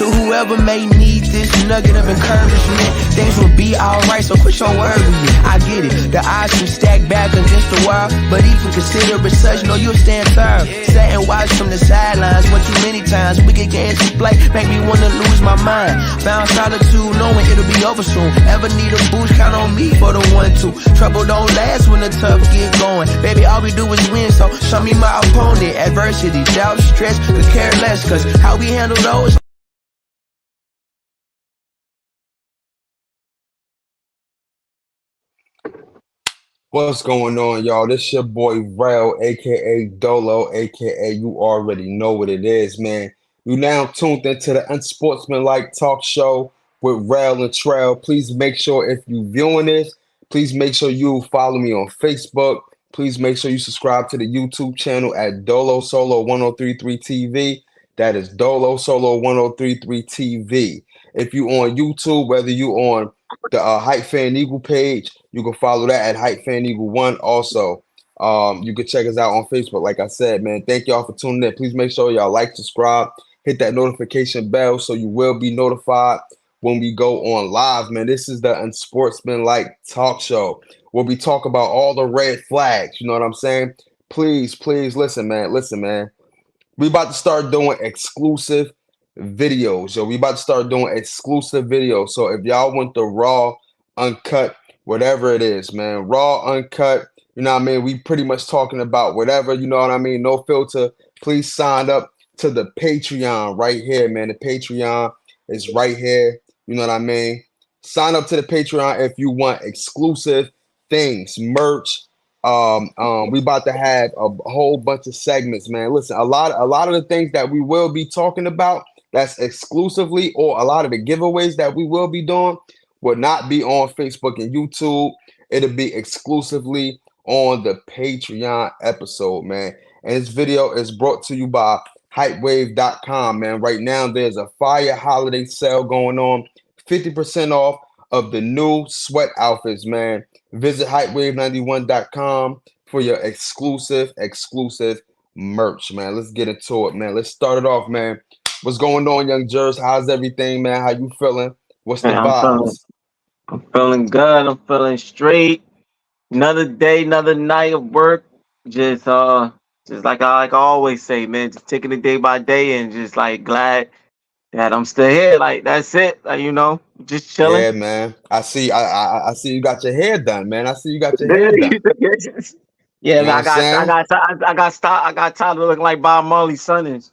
to whoever may need this nugget of encouragement. Things will be alright, so quit your worrying. I get it, the odds can stack back against the wall, but even consider it such, know you'll stand firm. Sat and watch from the sidelines, one too many times. Wicked games to play, make me wanna lose my mind. Found solitude, knowing it'll be over soon. Ever need a boost, count on me for the 1-2. Trouble don't last when the tough get going. Baby, all we do is win, so show me my opponent. Adversity, doubt, stress, could care less, cause how we handle those. What's going on, y'all? This your boy Rel, aka Dolo, aka you already know what it is, man. You now tuned into the Unsportsmanlike Talk Show with Rel and Trell. Please make sure if you viewing this, please make sure you follow me on Facebook. Please make sure you subscribe to the YouTube channel at Dolo Solo 1033 TV. That is Dolo Solo 1033 TV. If you on YouTube, whether you on the Hype Fan Eagle page, you can follow that at Hype Fan Eagle 1. Also, you can check us out on Facebook. Like I said, man, thank y'all for tuning in. Please make sure y'all like, subscribe, hit that notification bell so you will be notified when we go on live, man. This is the Unsportsmanlike Talk Show where we talk about all the red flags. You know what I'm saying? Please, please listen, man. Listen, man. We about to start doing exclusive videos. Yo, we about to start doing exclusive videos. So if y'all want the raw, uncut, whatever it is, man, raw, uncut, you know what I mean? We pretty much talking about whatever, you know what I mean? No filter. Please sign up to the Patreon right here, man. The Patreon is right here. You know what I mean? Sign up to the Patreon if you want exclusive things, merch. We about to have a whole bunch of segments, man. Listen, a lot of the things that we will be talking about, that's exclusively, or a lot of the giveaways that we will be doing will not be on Facebook and YouTube. It'll be exclusively on the Patreon episode, man. And this video is brought to you by Hypewave.com, man. Right now, there's a fire holiday sale going on. 50% off of the new sweat outfits, man. Visit Hypewave91.com for your exclusive merch, man. Let's get into it, man. Let's start it off, man. What's going on, Young Jers? How's everything, man? How you feeling? What's the vibes? I'm feeling good. I'm feeling straight. Another day, another night of work. Just like I always say, man, just taking it day by day and just like glad that I'm still here. Like that's it. Like, you know, just chilling. Yeah, man. I see you got your hair done, man. I see you got your hair done. Yeah, man. I got tired of looking like Bob Marley's son is.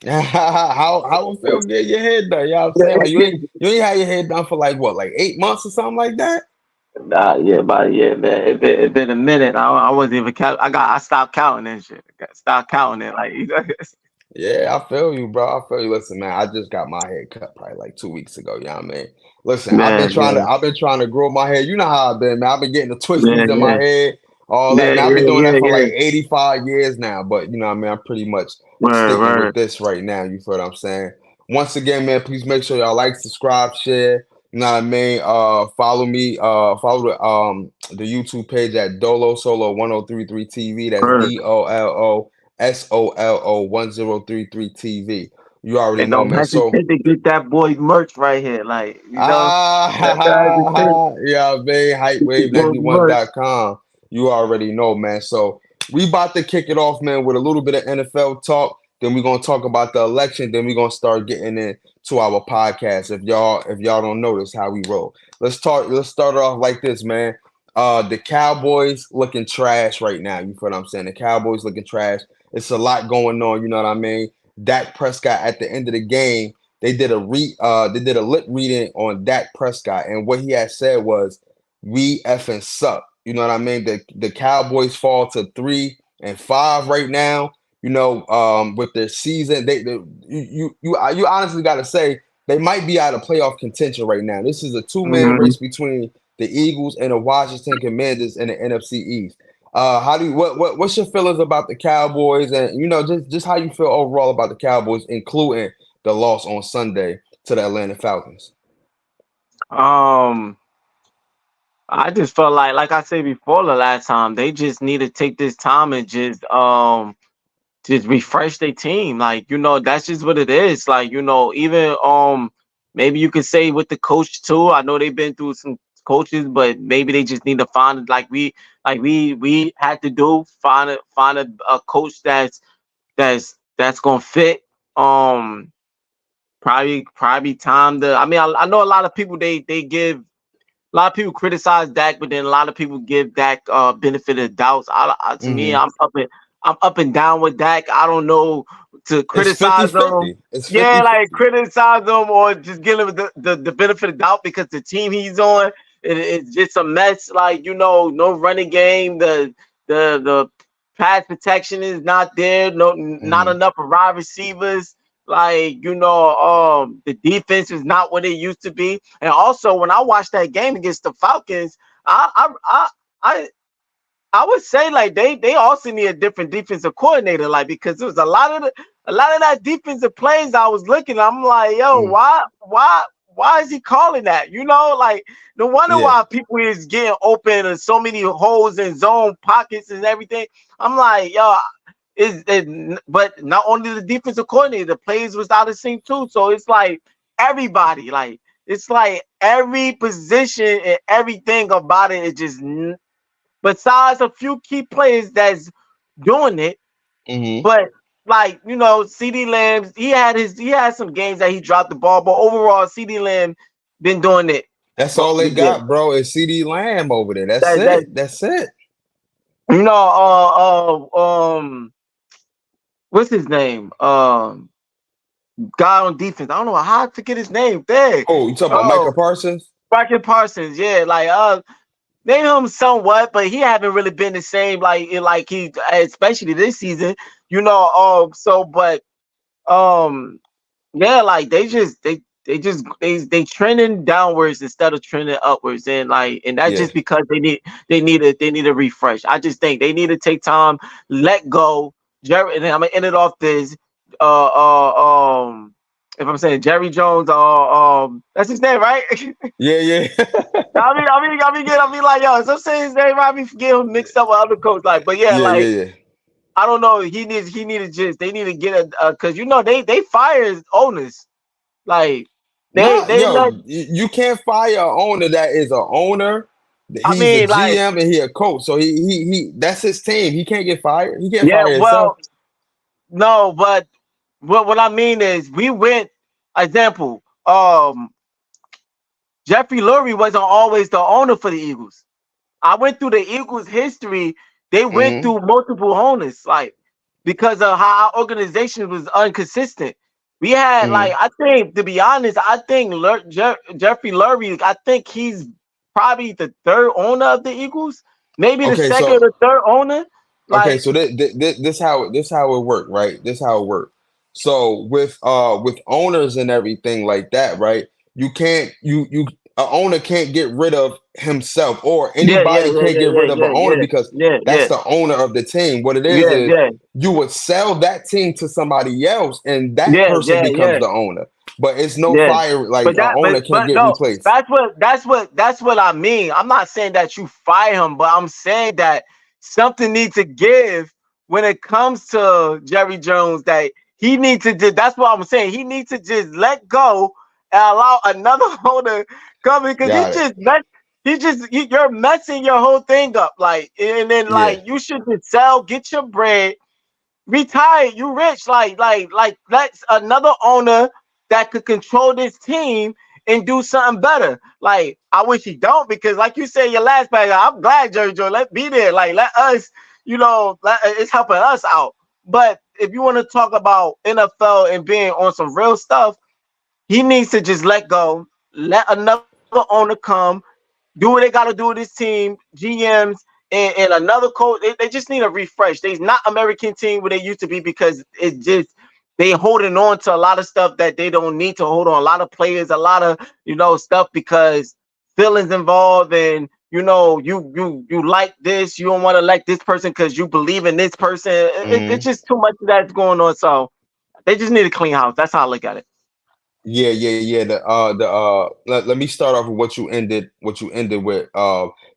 How it feel getting your hair done? You know what I'm saying? Like, you ain't had your hair done for like what, like 8 months or something like that? Man. It been a minute. I wasn't even count. I stopped counting and shit. Stopped counting it. Like, you know. Yeah, I feel you, bro. I feel you. Listen, man, I just got my hair cut probably like 2 weeks ago. You know what I mean? Listen, man, I've been trying to grow my hair. You know how I've been, man. I've been getting the twisties in my head, all that. I've been doing that for like 85 years now. But you know what I mean? I'm pretty much sticking with this right now. You feel what I'm saying? Once again, man, please make sure y'all like, subscribe, share. You know what I mean? Follow me. Follow the YouTube page at Dolo Solo 1033 TV. That's DOLO SOLO 1033 TV. You already know, man. So to get that boy's merch right here, like, you know. Yeah, man. Hypewave91.com. You already know, man. So we about to kick it off, man, with a little bit of NFL talk. Then we're gonna talk about the election. Then we're gonna start getting into our podcast. If y'all don't notice how we roll, let's start it off like this, man. The Cowboys looking trash right now. You feel what I'm saying? The Cowboys looking trash. It's a lot going on. You know what I mean? Dak Prescott at the end of the game, they did a lip reading on Dak Prescott, and what he had said was, "We effing suck." You know what I mean? The Cowboys fall to 3-5 right now. You know, with their season, you honestly got to say they might be out of playoff contention right now. This is a two-man race between the Eagles and the Washington Commanders in the NFC East. What's your feelings about the Cowboys, and you know, just how you feel overall about the Cowboys, including the loss on Sunday to the Atlanta Falcons? I just felt like I said before the last time, they just need to take this time and just just refresh their team. Like, that's just what it is. Like, even maybe you could say with the coach too. I know they've been through some coaches, but maybe they just need to find, like we had to do, find a coach that's gonna fit. Um probably time to, I mean, I know a lot of people, they give, a lot of people criticize Dak, but then a lot of people give Dak benefit of doubts. To me, Hmm. I'm up and down with Dak. I don't know to It's criticize them. 50-50. It's Yeah, like 50-50. criticize them or just give him the benefit of doubt because the team he's on, it's just a mess. Like, no running game. The pass protection is not there. No, not Hmm. enough wide receivers. Like, the defense is not what it used to be. And also, when I watched that game against the Falcons, I I I I, I would say, like, they also need a different defensive coordinator, like, because there was a lot of that defensive plays I was looking. I'm like, yo, Hmm. why is he calling that? Like, no wonder Yeah. why people is getting open and so many holes in zone pockets and everything. I'm like, yo, but not only the defensive coordinator, the plays was out of sync too. So it's like everybody, like, it's like every position and everything about it is just, besides a few key players that's doing it. Hmm. But, like, CD Lamb, he had some games that he dropped the ball, but overall, CD Lamb been doing it That's all most of they the year. got, bro. Is CD Lamb over there. That's That it. That's it. you know, uh, what's his name? Guy on defense. I don't know how I forget his name. Dang. Oh, you talking about Oh, Micah Parsons? Bracken Parsons. Yeah, like, name him somewhat, but he haven't really been the same. Like he, especially this season. So, but, um, yeah, like they trending downwards instead of trending upwards, and that's Yeah. just because they need a refresh. I just think they need to take time, let go. Jerry, and then I'm gonna end it off this. Uh, if I'm saying Jerry Jones, that's his name, right? Yeah, yeah. I mean, like, yo, so I'm saying his name, right? I be getting him mixed up with other coach, like, but yeah, Yeah, yeah, like, yeah. I don't know. He needed just, they need to get because they fire owners, like, No, they let, you can't fire an owner that is a owner. I He's a mean, like, GM and he a coach. So he that's his team. He can't get fired. He can't yeah, fire himself. well, no, but what I mean is, we went, example, Jeffrey Lurie wasn't always the owner for the Eagles. I went through the Eagles' history. They went Hmm. through multiple owners, like, because of how our organization was inconsistent. We had, like, Hmm. I think, to be honest, I think Jeffrey Lurie, I think he's probably the third owner of the Eagles, maybe the Okay, second or so the third owner. okay, Like, so this how it worked, right? This how it worked. So with owners and everything like that, right? You can't you a owner can't get rid of himself or yeah, yeah, anybody yeah, can't yeah, get rid of an yeah, owner yeah, because yeah, that's yeah, the owner of the team. What it yeah, is yeah, you would sell that team to somebody else and that yeah, person yeah, becomes yeah. the owner. But it's no Yeah, fire like but an owner can't get no, replaced. that's what I mean. I'm not saying that you fire him, but I'm saying that something needs to give when it comes to Jerry Jones. That he needs to just. That's what I'm saying. He needs to just let go and allow another owner come in, because Got it. you're messing your whole thing up. Like, and then, Yeah. like, you should just sell, get your bread, retire. You rich. Like, let's another owner that could control this team and do something better. Like, I wish he don't, because, like you said, your last pack, I'm glad Jerry Joe. Let be there. Like, let us. It's helping us out. But if you want to talk about NFL and being on some real stuff, he needs to just let go. Let another owner come, do what they got to do with his team, GMs, and another coach. They just need a refresh. They're not American team where they used to be, because it just, they holding on to a lot of stuff that they don't need to hold on. A lot of players, a lot of, stuff, because feelings involved, and, you like this, you don't want to like this person because you believe in this person. It's Hmm. just too much of that's going on. So they just need a clean house. That's how I look at it. Yeah, yeah, yeah. Let me start off with what you ended with.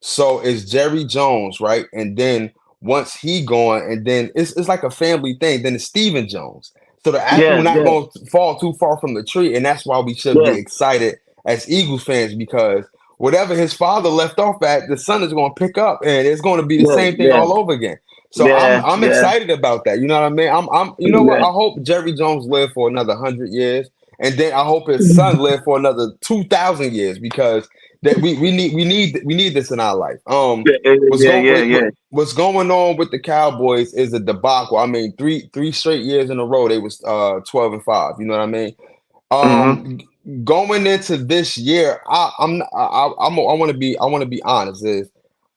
So it's Jerry Jones, right? And then once he gone, and then it's like a family thing. Then it's Stephen Jones. So the apple Yeah, not yeah, going to fall too far from the tree, and that's why we should be yeah, excited as Eagles fans because whatever his father left off at, the son is going to pick up, and it's going to be the yeah, same thing yeah, all over again. So I'm yeah, I'm yeah, excited about that. You know what I mean? I'm you know what? yeah. I hope Jerry Jones live for another 100 years, and then I hope his son live for another 2,000 years because that we need this in our life. Yeah, What's yeah, going yeah, yeah. what's going on with the Cowboys is a debacle. I mean, three straight years in a row they was 12-5. You know what I mean? Mm-hmm. Going into this year, I want to be honest. Is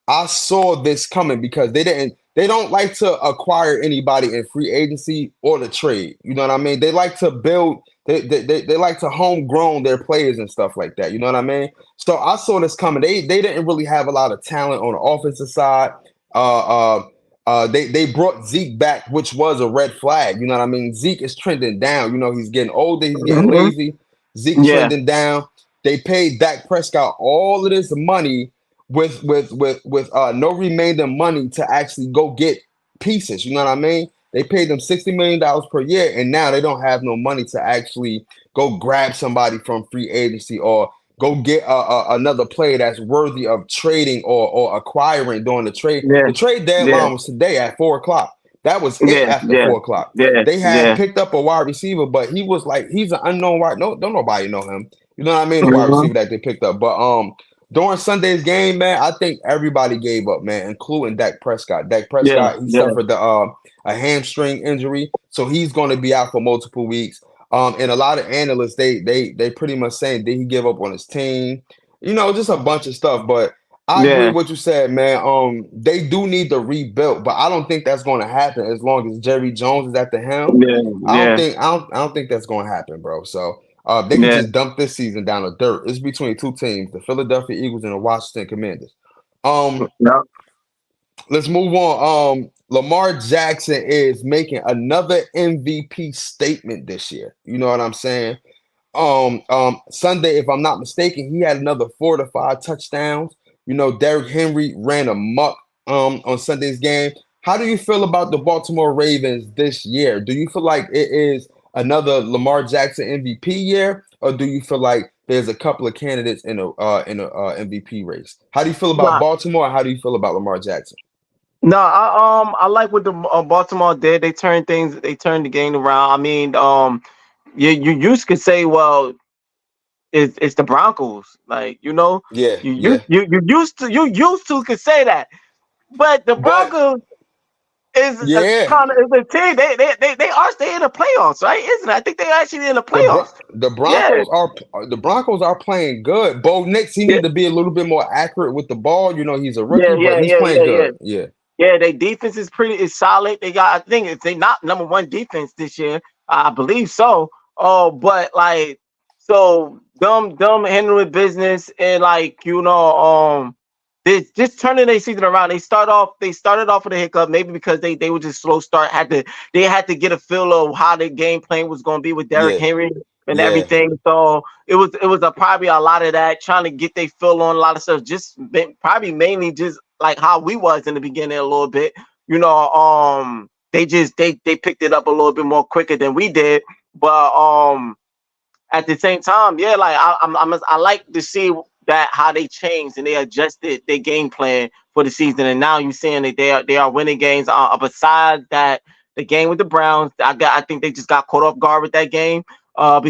I saw this coming because they don't like to acquire anybody in free agency or the trade. You know what I mean? They like to build they like to homegrown their players and stuff like that. You know what I mean? So I saw this coming. They didn't really have a lot of talent on the offensive side. Uh they brought Zeke back, which was a red flag. You know what I mean? Zeke is trending down. You know, he's getting older, he's getting Mm-hmm. lazy. Zeke Yeah, trending down. They paid Dak Prescott all of this money with no remaining money to actually go get pieces. You know what I mean? They paid them $60 million per year, and now they don't have no money to actually go grab somebody from free agency or go get another player that's worthy of trading or acquiring during the trade. yeah, The trade yeah, deadline was today at 4 o'clock. That was it yeah, after yeah, 4 o'clock. yeah, They had yeah. picked up a wide receiver, but he was like he's an unknown wide. No, don't nobody know him. You know what I mean? The wide Mm-hmm. receiver that they picked up, but during Sunday's game, man, I think everybody gave up, man, including Dak Prescott. Dak Yeah, Prescott, he yeah, suffered a hamstring injury, so he's going to be out for multiple weeks. And a lot of analysts they pretty much saying did he give up on his team? You know, just a bunch of stuff. But I agree yeah, with what you said, man. They do need to rebuild, but I don't think that's going to happen as long as Jerry Jones is at the helm. yeah, yeah, I don't think that's going to happen, bro. So they can yeah. just dump this season down the dirt. It's between two teams, the Philadelphia Eagles and the Washington Commanders. Um, Yeah. let's move on. Lamar Jackson is making another MVP statement this year. You know what I'm saying? Sunday, if I'm not mistaken, he had another 4 to 5 touchdowns. You know, Derrick Henry ran amok on Sunday's game. How do you feel about the Baltimore Ravens this year? Do you feel like it is another Lamar Jackson MVP year, or do you feel like there's a couple of candidates in a MVP race? How do you feel about Nah, Baltimore? And how do you feel about Lamar Jackson? no, I like what the Baltimore did. They turned the game around. I mean, you used could say, well, it's the Broncos, like Yeah, you yeah. used to could say that, but the But Broncos is a yeah, kind of is a team. They are staying in the playoffs, right? Isn't it? I think they're actually in the The Bro- playoffs. the Yeah, Broncos are playing good. Bo Nix, he yeah, need to be a little bit more accurate with the ball. You know, he's a yeah, rookie, but yeah, he's yeah, playing yeah, yeah. good. Yeah, Yeah, their defense is solid. They got, I think, if they not number one defense this year, I believe so. Oh, but like, so dumb handling business and like they just turning their season around. They started off with a hiccup, maybe because they were just slow start. They had to get a feel of how their game plan was going to be with Derrick yeah, Henry and yeah, everything. So probably a lot of that, trying to get their feel on a lot of stuff. Probably mainly just like how we was in the beginning a little bit. They picked it up a little bit more quicker than we did, but at the same time, yeah, like I like to see that how they changed and they adjusted their game plan for the season, and now you're seeing that they are winning games. Besides that, the game with the Browns, I think they just got caught off guard with that game.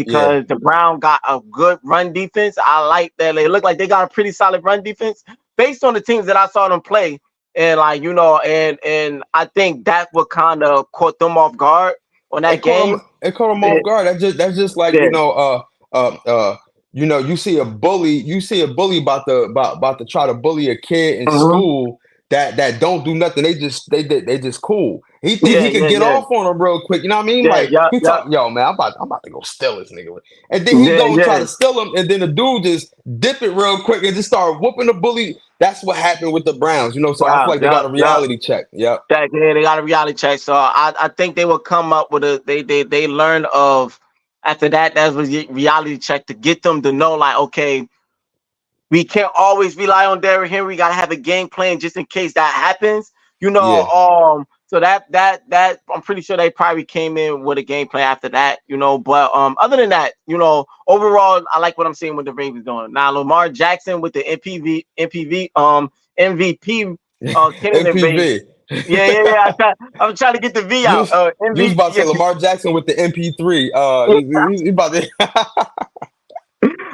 yeah, Because the Brown got a good run defense. I like that. They look like they got a pretty solid run defense based on the teams that I saw them play. And like and I think that would kind of caught them off guard on that game. It caught him Yeah, off guard. That's just like yeah. uh, uh, you see a bully about to try to bully a kid in Mhm. school that don't do nothing. They just cool. He think Yeah, he could yeah, get yeah, off on him real quick. You know what I mean? yeah, Like yeah, he yeah, talk, yo man, I'm about to go steal this nigga, and then he yeah, go and try yeah. to steal him, and then the dude just dip it real quick and just start whooping the bully. That's what happened with the Browns. You know, so I feel Wow, like they yeah, got a yeah. reality check. Yep. They got a reality check. So I think they will come up with they learn of after that was a reality check to get them to know like, okay, we can't always rely on Derrick Henry. We gotta have a game plan just in case that happens. Yeah. So that I'm pretty sure they probably came in with a game plan after that, But other than that, overall, I like what I'm seeing with the Ravens doing. Now Lamar Jackson with the MVP candidate race. MPV. Yeah. I'm trying to get the V you out. was, you was MVP. about to say Lamar Jackson with the MP3. He about to.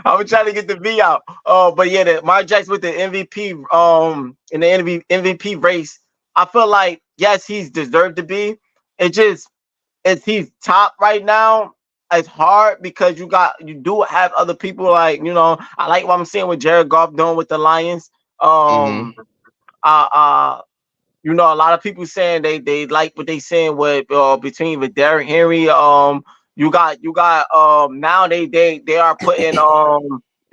I was trying to get the V out. But yeah, the Lamar Jackson with the MVP, in the MVP race, I feel like yes, he's deserved to be. It just is he's top right now. It's hard because you do have other people like I like what I'm seeing with Jared Goff doing with the Lions. hmm Um, uh, uh, a lot of people saying they like what they saying with Derrick Henry. You got now they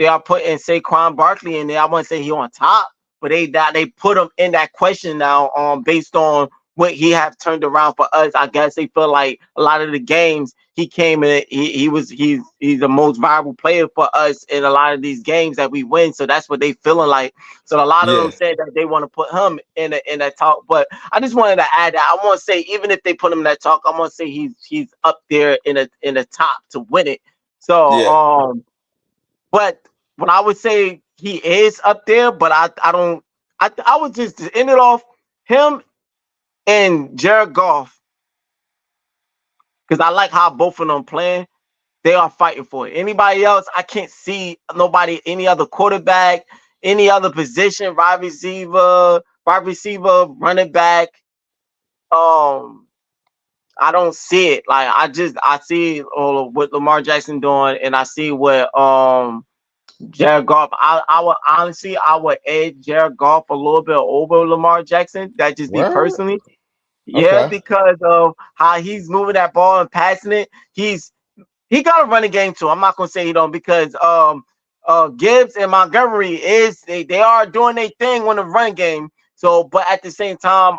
are putting Saquon Barkley in there. I wouldn't say he on top, but they put him in that question now based on what he have turned around for us. I guess they feel like a lot of the games he came in, he's the most viable player for us in a lot of these games that we win. So that's what they feeling like. So a lot of them Yeah. said that they want to put him in that talk. But I just wanted to add that I want to say even if they put him in that talk, I want to say he's up there in the top to win it. So Yeah. but when I would say he is up there, but I don't I would just to end it off him and Jared Goff because I like how both of them playing. They are fighting for it. Anybody else, I can't see nobody, any other quarterback, any other position, wide receiver, running back. Um, I don't see it. Like I see all of what Lamar Jackson doing, and I see what Jared Goff. I would edge Jared Goff a little bit over Lamar Jackson. That just be Word. personally. Yeah, Okay. because of how he's moving that ball and passing it. He got a running game too. I'm not gonna say he don't because Gibbs and Montgomery they are doing their thing on the run game. So, but at the same time,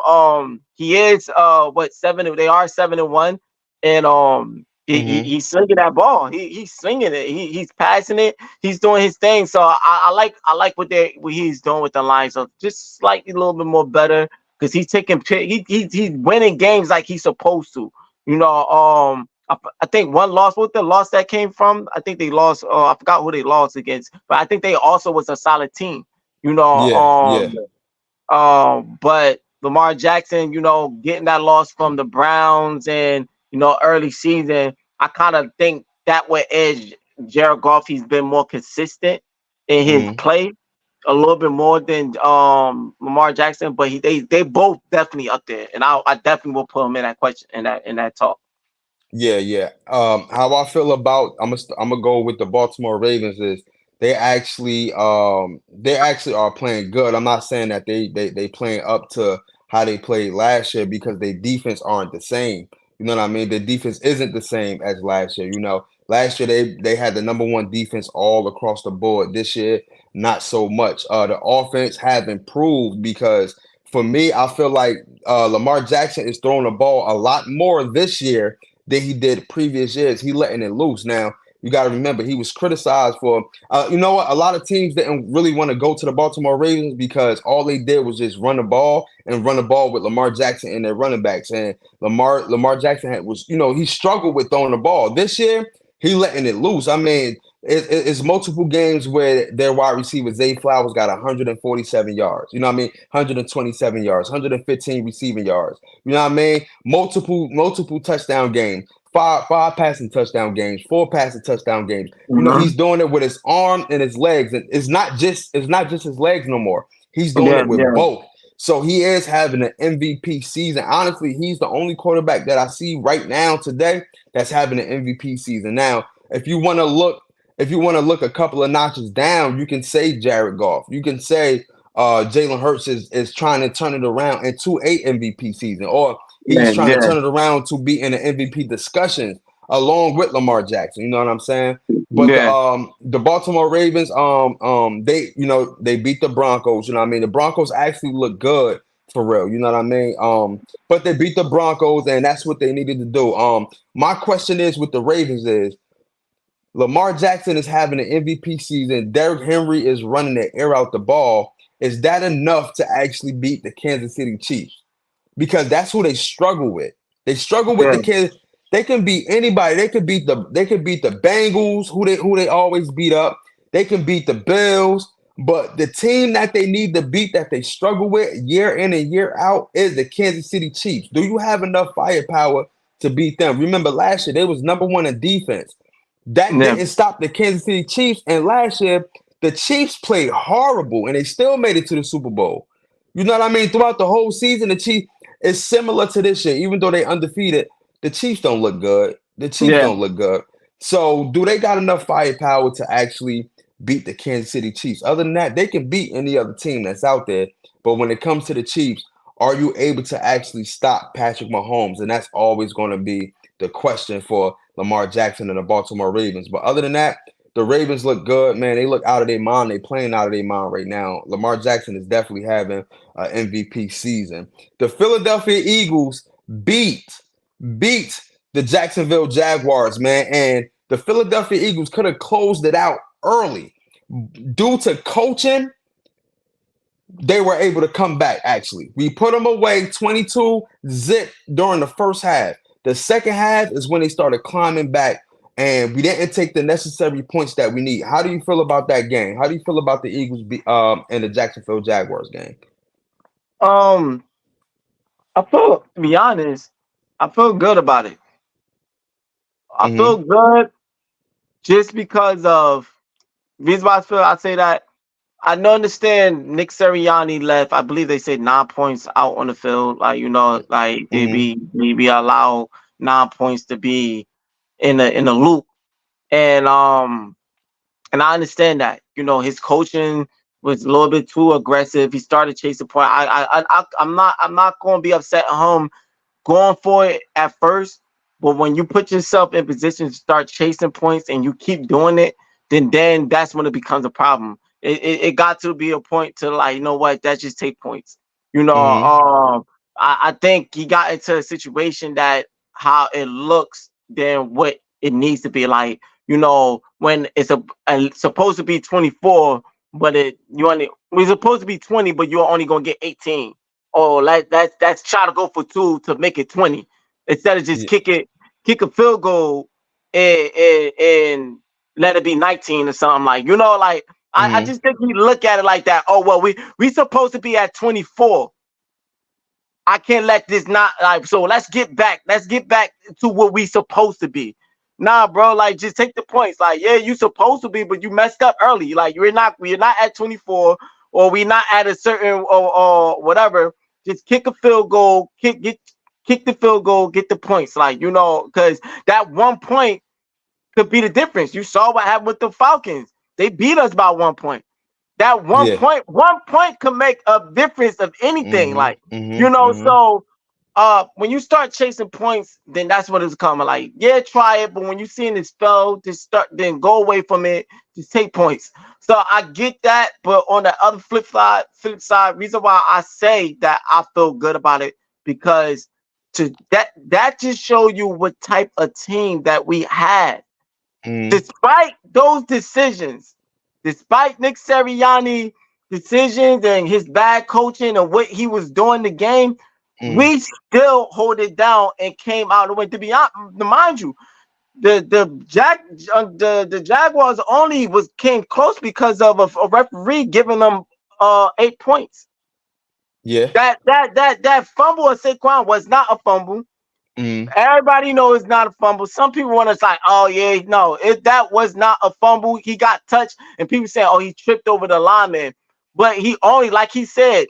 he is what 7? They are 7-1, and hmm he's slinging that ball. He's slinging it. He's passing it. He's doing his thing. So I like what he's doing with the line. So just slightly a little bit more better because he's taking he's winning games like he's supposed to. I think one loss. What the loss that came from? I think they lost. I forgot who they lost against, but I think they also was a solid team. You know. Yeah. Yeah. But Lamar Jackson, getting that loss from the Browns and early season, I kind of think that would edge Jared Goff. He's been more consistent in his hmm play, a little bit more than Lamar Jackson. But they both definitely up there, and I definitely will put him in that question in that talk. Yeah, yeah. How I feel about I'm gonna go with the Baltimore Ravens is they actually are playing good. I'm not saying that they playing up to how they played last year because their defense aren't the same. You know what I mean? The defense isn't the same as last year. Last year they had the number one defense all across the board. This year, not so much. The offense have improved because for me, I feel like Lamar Jackson is throwing the ball a lot more this year than he did previous years. He letting it loose. Now, you got to remember, he was criticized for, you know what? A lot of teams didn't really want to go to the Baltimore Ravens because all they did was just run the ball and run the ball with Lamar Jackson and their running backs. And Lamar Jackson he struggled with throwing the ball. This year, he letting it loose. I mean, it's multiple games where their wide receiver Zay Flowers got 147 yards. You know what I mean? 127 yards, 115 receiving yards. You know what I mean? Multiple touchdown games, five passing touchdown games, four passing touchdown games. He's doing it with his arm and his legs, and it's not just his legs no more. He's doing Yeah, it with yeah, both. So he is having an MVP season. Honestly, he's the only quarterback that I see right now today that's having an MVP season. Now, if you want to look a couple of notches down, you can say Jared Goff. You can say Jalen Hurts is trying to turn it around into a MVP season, or he's yeah, trying to yeah, turn it around to be in the MVP discussions along with Lamar Jackson. You know what I'm saying? But yeah. the Baltimore Ravens, they beat the Broncos. You know what I mean? The Broncos actually look good for real. You know what I mean? But they beat the Broncos, and that's what they needed to do. My question is with the Ravens is Lamar Jackson is having an MVP season. Derrick Henry is running the air out the ball. Is that enough to actually beat the Kansas City Chiefs? because that's who they struggle with. They struggle with Yeah. the kids. They can beat anybody. They could beat the Bengals, who they always beat up. They can beat the Bills. But the team that they need to beat, that they struggle with year in and year out, is the Kansas City Chiefs. Do you have enough firepower to beat them? Remember last year, they was number one in defense. That Yeah. didn't stop the Kansas City Chiefs. And last year, the Chiefs played horrible, and they still made it to the Super Bowl. You know what I mean? Throughout the whole season, the Chiefs is similar to this year. Even though they undefeated, the Chiefs don't look good. The Chiefs Yeah. don't look good. So do they got enough firepower to actually beat the Kansas City Chiefs? Other than that, they can beat any other team that's out there. But when it comes to the Chiefs, are you able to actually stop Patrick Mahomes? And that's always going to be the question for Lamar Jackson and the Baltimore Ravens. But other than that, the Ravens look good, man. They look out of their mind. They playing out of their mind right now. Lamar Jackson is definitely having an MVP season. The Philadelphia Eagles beat the Jacksonville Jaguars, man. And the Philadelphia Eagles could have closed it out early. Due to coaching, they were able to come back, actually. We put them away 22-0 during the first half. The second half is when they started climbing back, and we didn't take the necessary points that we need. How do you feel about that game? How do you feel about the Eagles and the Jacksonville Jaguars game? I feel, to be honest, I feel good about it. I feel Mm-hmm. good just because of reason why I say that. I don't understand Nick Sirianni left. I believe they said 9 points out on the field. Like, like they Mm-hmm. be allow 9 points to be in the loop. And I understand that. His coaching was a little bit too aggressive. He started chasing point. I'm not gonna be upset at him going for it at first, but when you put yourself in position to start chasing points and you keep doing it, then that's when it becomes a problem. It got to be a point to, like, you know what, that just take points. Mm-hmm. I think he got into a situation that how it looks than what it needs to be. Like, when it's supposed to be 24, but we're supposed to be 20, but you're only gonna get 18. Oh, like that's try to go for 2 to make it 20 instead of just Yeah. kick a field goal and let it be 19 or something, like, like, I Mm-hmm. just think we look at it like that. Oh well, we supposed to be at 24. I can't let this not, like, so let's get back to what we supposed to be. Nah, bro, like, just take the points. Like, yeah, you supposed to be, but you messed up early. Like, we're not at 24, or we not at a certain or whatever. Just kick a field goal, kick the field goal, get the points. Like, because that 1 point could be the difference. You saw what happened with the Falcons. They beat us by 1 point. That one Yeah. point could make a difference of anything. Mm-hmm. Like, Mm-hmm. Mm-hmm. so when you start chasing points, then that's what it's coming. Like, yeah, try it, but when you seeing it spell, then go away from it, just take points. So I get that, but on the other flip side, reason why I say that I feel good about it, because that just show you what type of team that we had. Mm-hmm. Despite those decisions, despite Nick Sirianni decisions and his bad coaching and what he was doing in the game, Mm-hmm. we still hold it down and came out of the way. To be honest, mind you, the Jaguars only came close because of a referee giving them 8 points. Yeah. That fumble of Saquon was not a fumble. Mm-hmm. Everybody knows it's not a fumble. Some people want to say, "Oh yeah, no, that was not a fumble. He got touched," and people say, "Oh, he tripped over the lineman," but he only, like he said,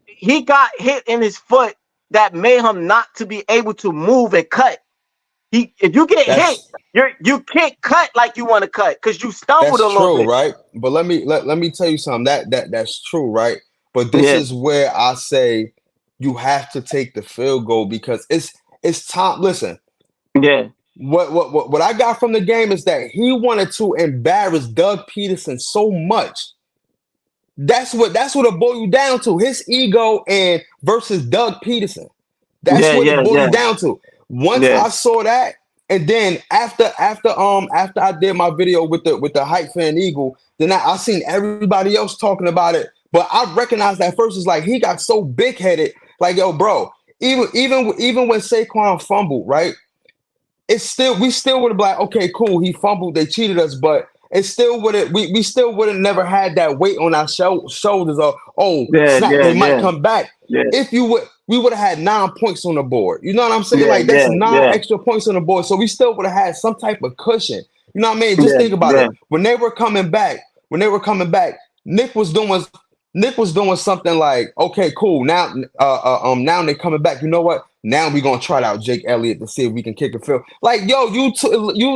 he got hit in his foot that made him not to be able to move and cut. If you get hit, That's you can't cut like you want to cut because you stumbled That's a little true, bit. right? But let me tell you something. That's true, right? But this Yeah, is where I say you have to take the field goal because it's time. Listen, yeah, what I got from the game is that he wanted to embarrass Doug Peterson so much. That's what it boiled you down to. His ego and versus Doug Peterson. That's yeah, what it yeah, boiled yeah, you down to. Once yeah, I saw that, and then after I did my video with the hype fan Eagle, then I seen everybody else talking about it. But I recognized that first is like he got so big headed, like, yo, bro, even when Saquon fumbled, right? We still would have been like, okay, cool, he fumbled, they cheated us, but it still would have we still would have never had that weight on our shoulders of, oh Yeah, snap, yeah, they might yeah, come back. yeah, If you would We would have had 9 points on the board. You know what I'm saying? yeah, Like that's yeah, nine yeah, extra points on the board. So we still would have had some type of cushion. You know what I mean? Just yeah, think about yeah, it. When they were coming back, Nick was doing something like, okay, cool. Now they're coming back. You know what? Now we're gonna try out Jake Elliott to see if we can kick a field. Like, yo, you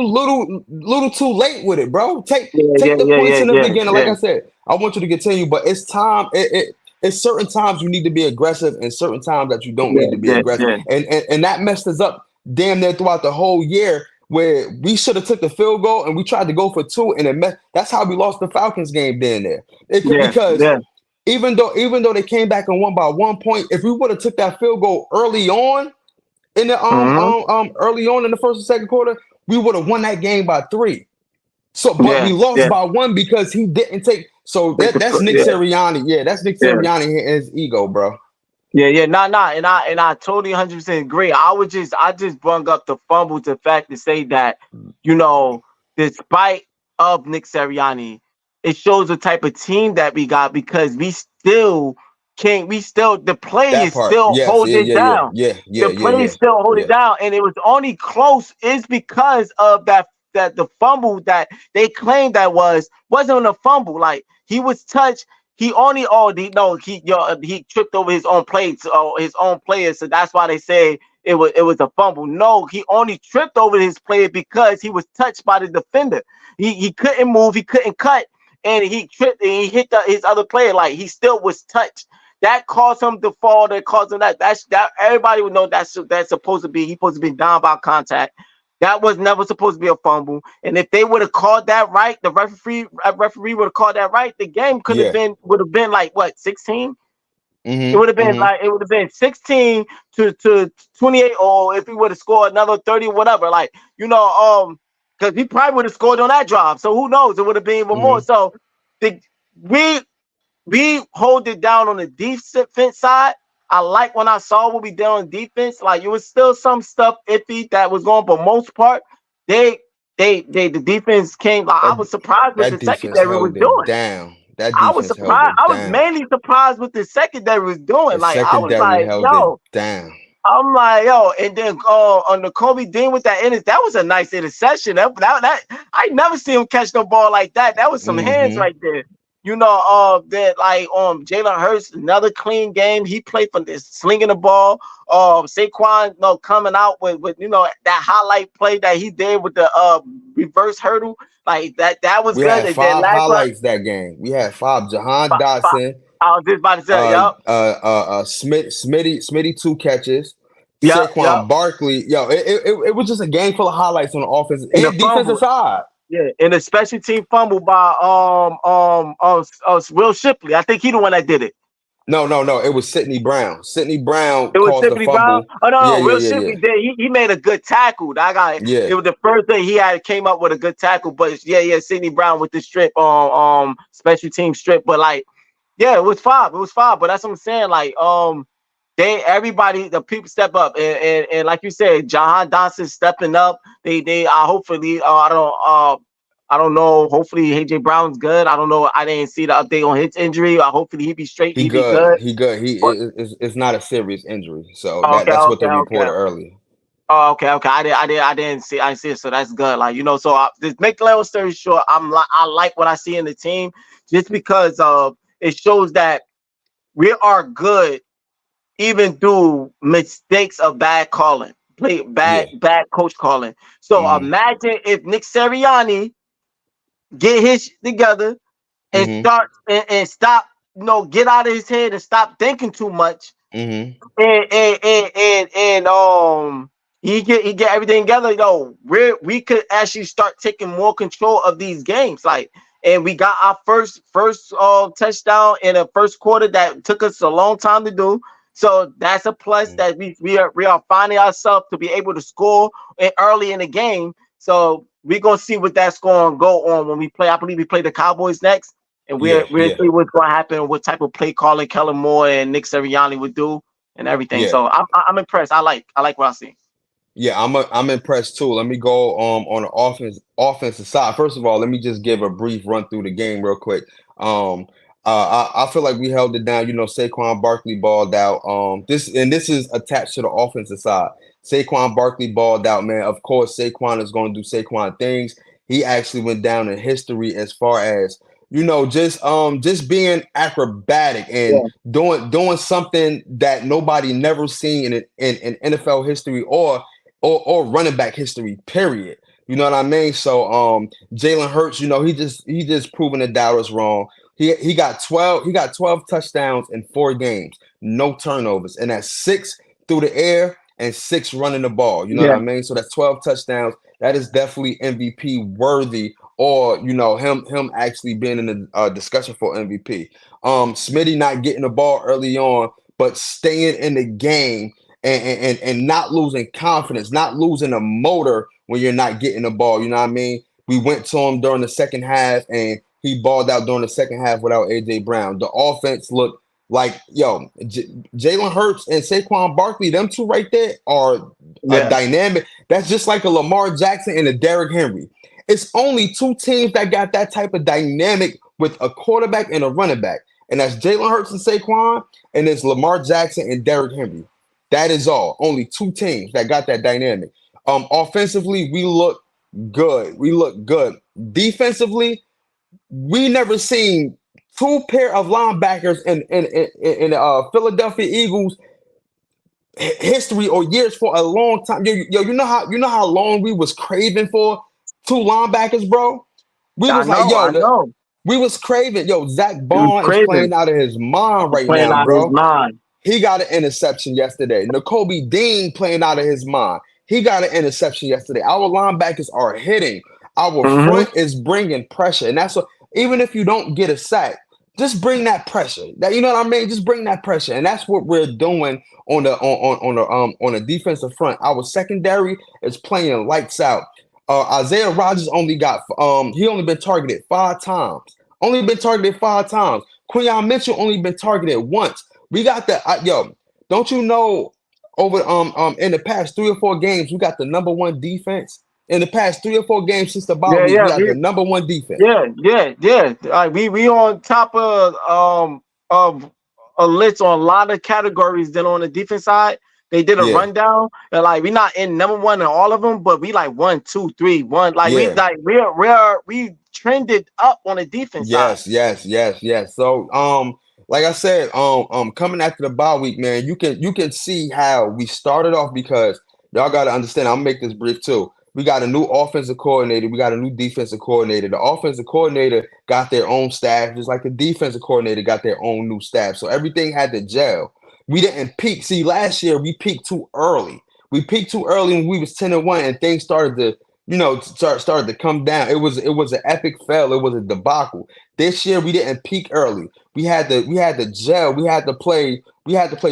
little too late with it, bro. yeah, Take yeah, the yeah, points yeah, in the yeah, beginning. Like yeah, I said, I want you to continue, but it's time. It's certain times you need to be aggressive, and certain times that you don't yeah, need to be yeah, aggressive. yeah, And that messed us up damn near throughout the whole year, where we should have took the field goal and we tried to go for two, and that's how we lost the Falcons game down there. yeah, Because yeah. even though they came back and won by 1 point, if we would have took that field goal Mm-hmm. early on in the first and second quarter, we would have won that game by 3. So, but we Yeah, lost yeah. by 1 because he didn't take. So Take that's Nick yeah, Sirianni. Yeah, that's Nick yeah. Sirianni and his ego, bro. Yeah, yeah, nah, and I totally 100% agree. I just brung up the fumble to fact to say that, you know, despite of Nick Sirianni, it shows the type of team that we got because the play That is part. still Yes. holding Yeah. it Yeah. Yeah. down. Yeah. Yeah. The Yeah. play Yeah. is still holding Yeah. it down, and it was only close is because of that the fumble that they claimed that wasn't a fumble. Like he was touched. He only no he tripped over his own plates his own player, so that's why they say it was a fumble. No, he only tripped over his player because he was touched by the defender. He couldn't move, he couldn't cut, and he tripped and he hit his other player. Like he still was touched. That caused him to fall. That caused him that everybody would know that's supposed to be he's supposed to be down by contact. That was never supposed to be a fumble. And if they would have called that right, the referee would have called that right. The game Yeah. would have been like what 16. It Mm-hmm. would have been Mm-hmm. like it would have been 16 to 28, or if we would have scored another 30, whatever. Like because we probably would have scored on that drive. So who knows? It would have been even more. Mm-hmm. So the we we hold it down on the defense side. I like when I saw what we did on defense. Like it was still some stuff iffy that was going, but most part, they the defense came. Like, I That was surprised what the that defense secondary was held it doing. down. That I was defense held surprised. it I was down. mainly surprised what the secondary was doing. The Like I was secondary like, held it yo, down. I'm like, yo, and then on the Kobe Dean with that was a nice interception. That I never see him catch no ball like that. That was some hands Mm-hmm. right there. That like Jalen Hurts, another clean game. He played for this slinging the ball. Saquon, coming out with that highlight play that he did with the reverse hurdle. Like that was We good. had And then 5 last one, highlights that game. We had 5. Jahan I Dotson, was just about to say, yup, Smitty 2 catches, yup, yup. Saquon Barkley. Yo, it was just a game full of highlights on the offensive And the and defensive fumble. side. Yeah, and a special team fumble by Will Shipley. I think he the one that did it. No. It was Sidney Brown. Sidney Brown It was caused the Shipley Brown. fumble. Oh no, Yeah. no, Yeah. Will Yeah. Yeah. Shipley did. He made a good tackle. That guy. Yeah. It was the first thing he had came up with a good tackle. But yeah, Sidney Brown with the strip special team strip. But like, yeah, it was five. It was five. But that's what I'm saying. Like the people step up and like you said, Jahan Dotson stepping up. They hopefully I don't know. Hopefully, AJ Brown's good. I don't know. I didn't see the update on his injury. Hopefully, he be straight. He He be good. good. He good. But It's not a serious injury. So okay, that's what okay, they okay. reported earlier. Oh, okay. I didn't see. I see it. So that's good. Like So just make the long story short, I like what I see in the team, just because it shows that we are good even through mistakes of bad calling, Yeah. bad coach calling. So Mm-hmm. imagine if Nick Sirianni get his shit together and Mm-hmm. start and stop, get out of his head and stop thinking too much. Mm-hmm. And he get everything together. We could actually start taking more control of these games. Like, and we got our first touchdown in the first quarter that took us a long time to do. So that's a plus that we are finding ourselves to be able to score early in the game. So we're gonna see what that's going to go on when we play. I believe we play the Cowboys next, and we're Yeah. see what's going to happen, what type of play calling Kellen Moore and Nick Sirianni would do. and everything. Yeah. So I'm impressed. I like what I see. Yeah, I'm impressed too. Let me go on the offensive side. First of all, let me just give a brief run through the game real quick. Um, I feel like we held it down. You know, Saquon Barkley balled out. This is attached to the offensive side. Saquon Barkley balled out, man. Of course, Saquon is going to do Saquon things. He actually went down in history as far as just being acrobatic and Yeah, doing something that nobody never seen in NFL history or running back history, period. You know what I mean? So Jalen Hurts, you know, he just proven the doubters wrong. He got 12 touchdowns in 4 games, no turnovers, and that's 6 through the air and 6 running the ball. You know what yeah, I mean? So that's 12 touchdowns. That is definitely MVP worthy, or you know, him actually being in the discussion for MVP. Smitty not getting the ball early on, but staying in the game and not losing confidence, not losing a motor when you're not getting the ball. You know what I mean? We went to him during the second half, and he balled out during the second half without AJ Brown. The offense looked like Jalen Hurts and Saquon Barkley. Them two right there are a yeah. dynamic. That's just like a Lamar Jackson and a Derrick Henry. It's only 2 teams that got that type of dynamic with a quarterback and a running back, and that's Jalen Hurts and Saquon, and it's Lamar Jackson and Derrick Henry. That is all. Only 2 teams that got that dynamic. Offensively, we look good. We look good. Defensively, we never seen 2 pair of linebackers in Philadelphia Eagles history or years for a long time. Yo, you know how long we was craving for 2 linebackers, bro. We was like, I know. we was craving. Yo, Zach He was Bond is craving. playing out of his mind He's right playing now, out of his bro. mind. He got an interception yesterday. N'Kobe Dean playing out of his mind. He got an interception yesterday. Our linebackers are hitting. Our Hmm. front is bringing pressure, and that's what. Even if you don't get a sack, just bring that pressure. That you know what I mean. Just bring that pressure, and that's what we're doing on the defensive front. Our secondary is playing lights out. Isaiah Rodgers he only been targeted 5 times. Only been targeted 5 times. Quinyon Mitchell only been targeted once. We got the Don't you know? Over in the past 3 or 4 games, we got the number one defense. In the past 3 or 4 games since the bye Yeah, week, we yeah, got the number one defense. yeah. We on top of a list on a lot of categories. Then on the defense side, they did a Yeah, rundown. And like we not in number one in all of them, but we like one, two, three, one. yeah. We trended up on the defense side. Yes. So, like I said, coming after the bye week, man, you can see how we started off because y'all got to understand. I'll make this brief too. We got a new offensive coordinator. We got a new defensive coordinator. The offensive coordinator got their own staff, just like the defensive coordinator got their own new staff. So everything had to gel. We didn't peak. See, last year we peaked too early. We peaked too early when we was 10-1, and things started to started to come down. It was an epic fail. It was a debacle. This year we didn't peak early. We had to gel. We had to play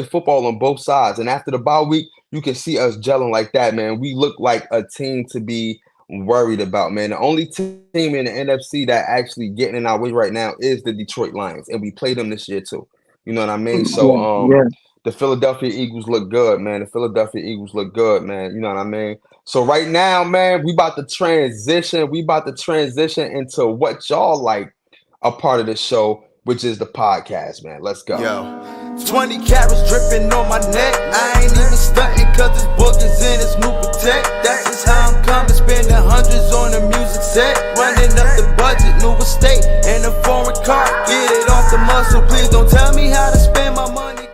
football on both sides. And after the bye week, you can see us gelling like that, man. We look like a team to be worried about, man. The only team in the NFC that actually getting in our way right now is the Detroit Lions, and we played them this year too. You know what I mean? So Yeah, yeah. the Philadelphia Eagles look good, man. The Philadelphia Eagles look good, man. You know what I mean? So right now, man, we about to transition. We about to transition into what y'all like a part of the show, which is the podcast, man. Let's go. Yo, 20 carats dripping on my neck. I ain't even stunting cause this book is in its new protect. That's just how I'm coming, spending hundreds on the music set. Running up the budget, new estate, and a foreign car. Get it off the muscle, please don't tell me how to spend my money.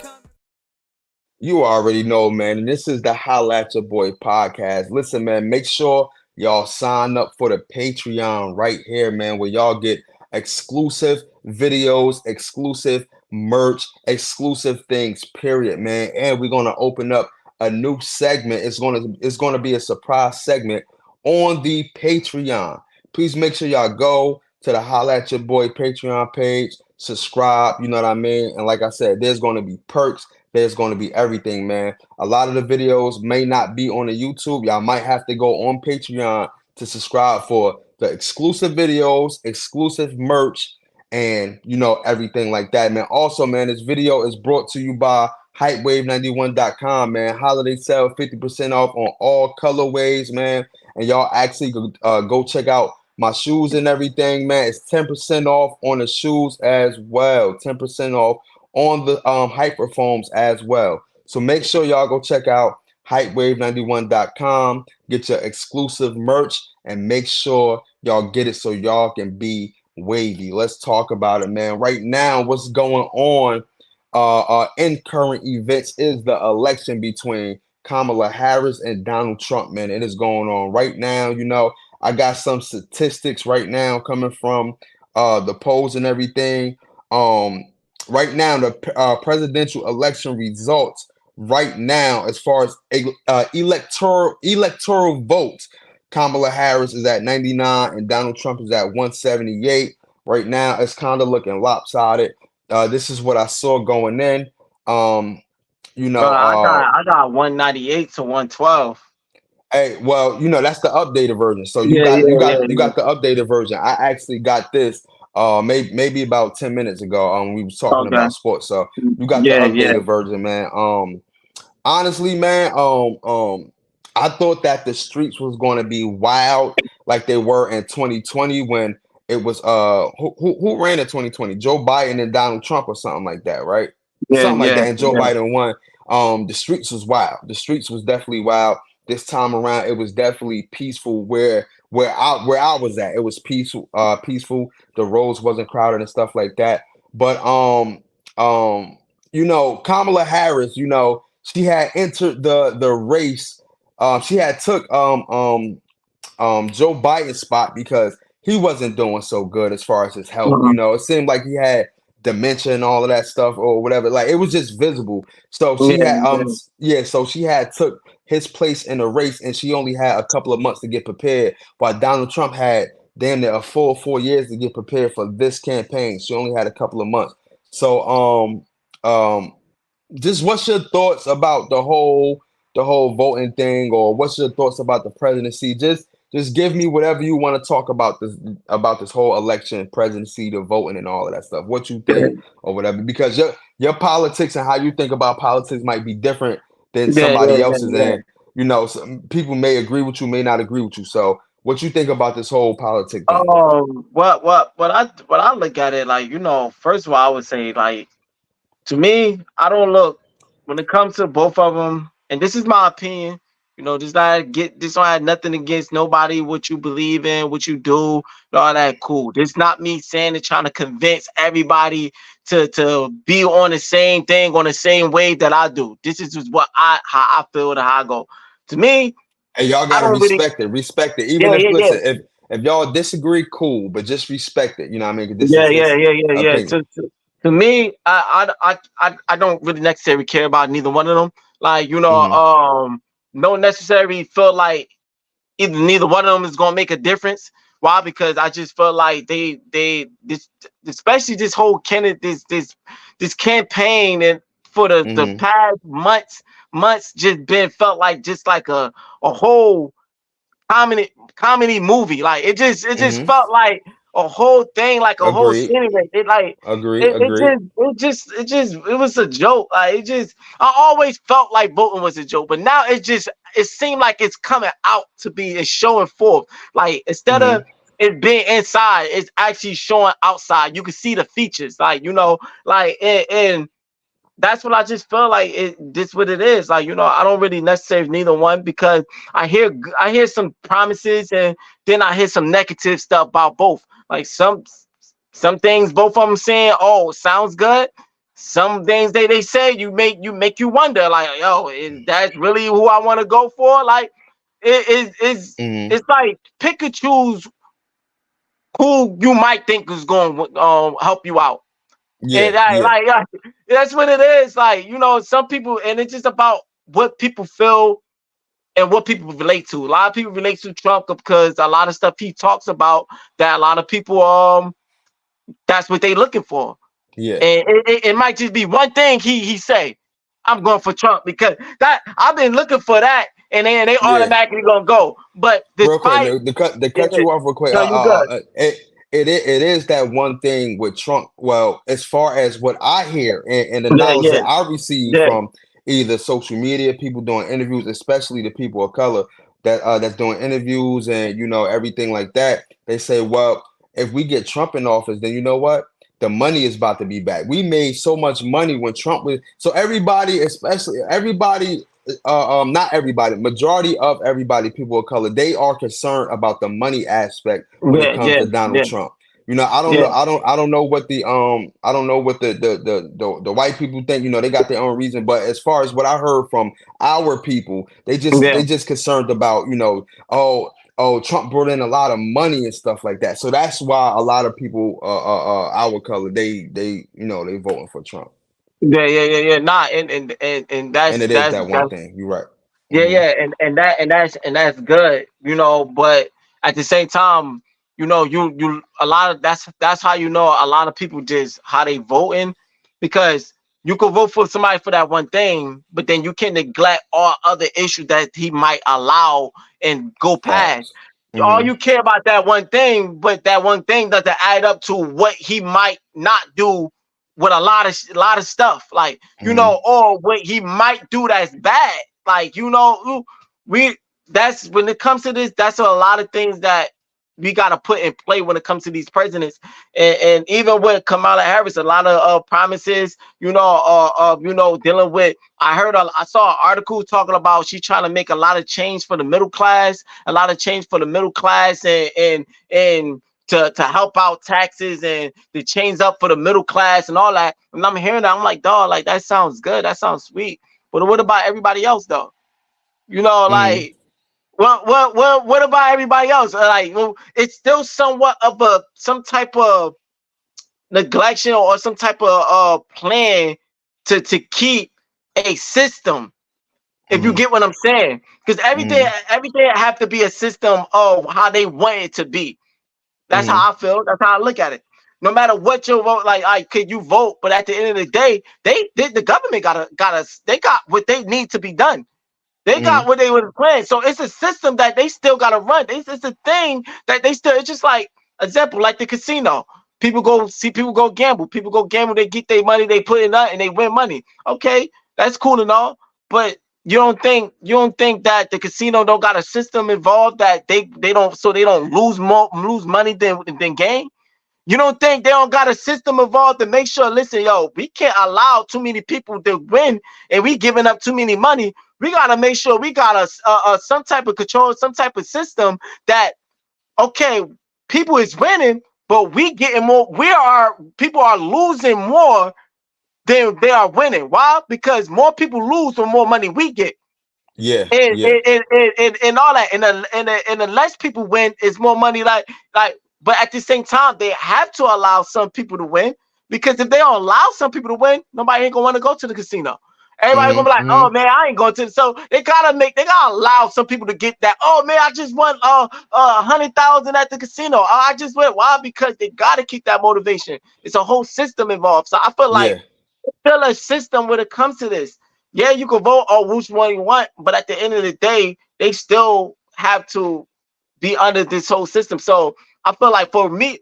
You already know, man. And this is the Holla at Your Boy podcast. Listen, man, make sure y'all sign up for the Patreon right here, man, where y'all get exclusive videos, exclusive merch, exclusive things, period, man. And we're gonna open up a new segment. It's gonna be a surprise segment on the Patreon. Please make sure y'all go to the Holla at Your Boy Patreon page, subscribe, you know what I mean? And like I said, there's gonna be perks. There's going to be everything, man. A lot of the videos may not be on the YouTube. Y'all might have to go on Patreon to subscribe for the exclusive videos, exclusive merch, and everything like that, man. Also, man, this video is brought to you by hypewave91.com, man. Holiday sale, 50% off on all colorways, man. And y'all actually go check out my shoes and everything, man. It's 10% off on the shoes as well. 10% off on the Hyperfoams as well. So make sure y'all go check out hypewave91.com. Get your exclusive merch and make sure y'all get it so y'all can be wavy. Let's talk about it, man. Right now, what's going on in current events is the election between Kamala Harris and Donald Trump, man. It is going on right now. I got some statistics right now coming from the polls and everything. Um, right now, the presidential election results right now, as far as electoral votes, Kamala Harris is at 99 and Donald Trump is at 178. Right now, it's kind of looking lopsided. This is what I saw going in. You Bro, know, I got 198 to 112. Hey, well, that's the updated version. So you Yeah, got yeah, you yeah, got you yeah. got the updated version. I actually got this maybe about 10 minutes ago. We was talking Okay. about sports. So you got the Yeah, yeah. updated version, man. Honestly, man, I thought that the streets was going to be wild like they were in 2020 when it was who ran in 2020? Joe Biden and Donald Trump or something like that, right? Yeah, Something like yeah, that. And Joe yeah. Biden won. The streets was wild. The streets was definitely wild. This time around, it was definitely peaceful where I was at. It was peaceful, peaceful. The roads wasn't crowded and stuff like that. But Kamala Harris, she had entered the race. She had took Joe Biden's spot because he wasn't doing so good as far as his health. Mhm. It seemed like he had dementia and all of that stuff or whatever. Like it was just visible. So she Yeah, had yeah. so she had took his place in the race and she only had a couple of months to get prepared, while Donald Trump had damn near a full 4 years to get prepared for this campaign. She only had a couple of months. So um just what's your thoughts about the whole voting thing, or what's your thoughts about the presidency? Just give me whatever you want to talk about this whole election, presidency, the voting, and all of that stuff. What you think or whatever, because your politics and how you think about politics might be different than Yeah, yeah, somebody yeah, else's, yeah. and some people may agree with you, may not agree with you. So, what you think about this whole politic thing? What I look at it like, first of all, I would say like, to me, I don't look when it comes to both of them, and this is my opinion. This don't have nothing against nobody, what you believe in, what you do, all that cool. This not me saying and trying to convince everybody to be on the same thing, on the same wave that I do. This is just how I feel and how I go. To me, And y'all I gotta don't really. respect it. Yeah, Even if yeah, yeah. listen, if y'all disagree, cool, but just respect it. You know what I mean? This Yeah, is yeah, his yeah, yeah, yeah. opinion. To me, I don't really necessarily care about neither one of them. Like, Hmm. don't necessarily feel like neither one of them is gonna make a difference. Why? Because I just feel like this, especially this whole candidate, this campaign, and for the Hmm. past months just been felt like just like a whole comedy movie. Like it just Hmm. felt like a whole thing, like a whole Agreed. scene. It like Agreed. it was a joke. Like I always felt like voting was a joke, but now it seemed like it's coming out to be it's showing forth. Like instead Hmm. of it being inside, it's actually showing outside. You can see the features, like like and that's what I just feel like this what it is. Like, I don't really necessarily neither one because I hear some promises and then I hear some negative stuff about both. Like some things both of them saying, oh, sounds good. Some things they say you make you wonder, like, yo, is that really who I want to go for? Like Hmm. it's like pick and choose who you might think is going to help you out. Yeah. And I, Yeah. like that's what it is. Like, some people, and it's just about what people feel and what people relate to. A lot of people relate to Trump because a lot of stuff he talks about that a lot of people that's what they looking for. Yeah. And it might just be one thing he say, I'm going for Trump because that I've been looking for that, and then they Yeah. automatically gonna go. But Real quick, despite to cut it, you off real quick. no, you good. it is that one thing with Trump. Well, as far as what I hear and the Yeah, knowledge yeah, that I receive yeah, from either social media, people doing interviews, especially the people of color that's doing interviews and everything like that, they say, well, if we get Trump in office, then you know what? The money is about to be back. We made so much money when Trump was so everybody, especially everybody, not everybody, majority of everybody, people of color, they are concerned about the money aspect when it yeah, comes yeah, to Donald yeah, Trump. I don't yeah, know. I don't know what I don't know what the white people think. They got their own reason. But as far as what I heard from our people, yeah. they just concerned about Trump brought in a lot of money and stuff like that. So that's why a lot of people our color they voting for Trump. Yeah, yeah, yeah, yeah. Nah, and And it is that one that's thing. You're right. yeah, Hmm. yeah, and that's good, but at the same time, you a lot of that's how a lot of people just how they voting, because you could vote for somebody for that one thing, but then you can neglect all other issues that he might allow and go past. Facts. All Hmm. you care about that one thing, but that one thing doesn't add up to what he might not do with a lot of stuff, like Hmm. or what he might do that's bad. Like we that's when it comes to this. That's a lot of things that we got to put in play when it comes to these presidents, and even with Kamala Harris, a lot of promises. Dealing with. I saw an article talking about she trying to make a lot of change for the middle class, a lot of change for the middle class, and to help out taxes and to change up for the middle class and all that. And I'm hearing that, I'm like, dog, like that sounds good, that sounds sweet. But what about everybody else though? Hmm. Like what about everybody else? Like, well, it's still somewhat of some type of neglection or some type of plan to keep a system. If you Hmm. get what I'm saying, because Hmm. everything have to be a system of how they want it to be. That's Hmm. how I feel. That's how I look at it. No matter what you vote, like, could you vote? But at the end of the day, the government they got what they need to be done. They got Hmm. what they were playing. So it's a system that they still got to run. It's a thing that they still. It's just like example, like the casino. People go gamble. People go gamble. They get their money. They put it up and they win money. Okay, that's cool and all. But you don't think that the casino don't got a system involved that they don't so they don't lose money than gain. You don't think they don't got a system involved to make sure, listen, yo, we can't allow too many people to win and we giving up too many money. We got to make sure we got some type of control, some type of system that, okay, people is winning, but we getting more. People are losing more than they are winning. Why? Because more people lose, the more money we get Yeah. and Yeah. and all that, and the less people win is more money. Like, but at the same time, they have to allow some people to win, because if they don't allow some people to win, nobody ain't gonna want to go to the casino. Everybody gonna Hmm. be like, Hmm. oh man, I ain't going to. So they gotta allow some people to get that. Oh man, I just won 100,000 at the casino. I just went. Why? Because they gotta keep that motivation. It's a whole system involved. So I feel like Yeah. still a system when it comes to this. Yeah, you can vote on which one you want, but at the end of the day, they still have to be under this whole system. So I feel like for me,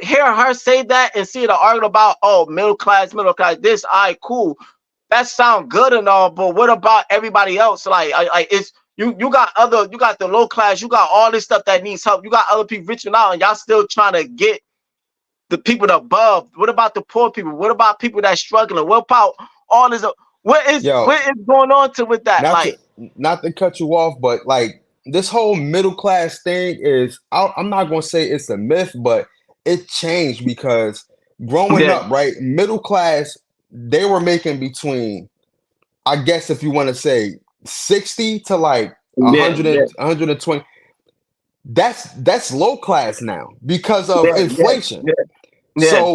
hearing her say that and seeing the argument about middle class, this, all right, cool, that sound good and all, but what about everybody else? Like, it's you got the low class, you got all this stuff that needs help, you got other people reaching out, and y'all still trying to get the people above. What about the poor people? What about people that's struggling? What about all this? Yo, What is going on to with that? not Like, to not to cut you off, but like this whole middle class thing is I'm not gonna say it's a myth, but it changed because growing yeah, up, right, middle class, they were making between, I guess if you want to say 60 to like yeah, 100 yeah, 120. That's low class now because of yeah, yeah, inflation. yeah, yeah,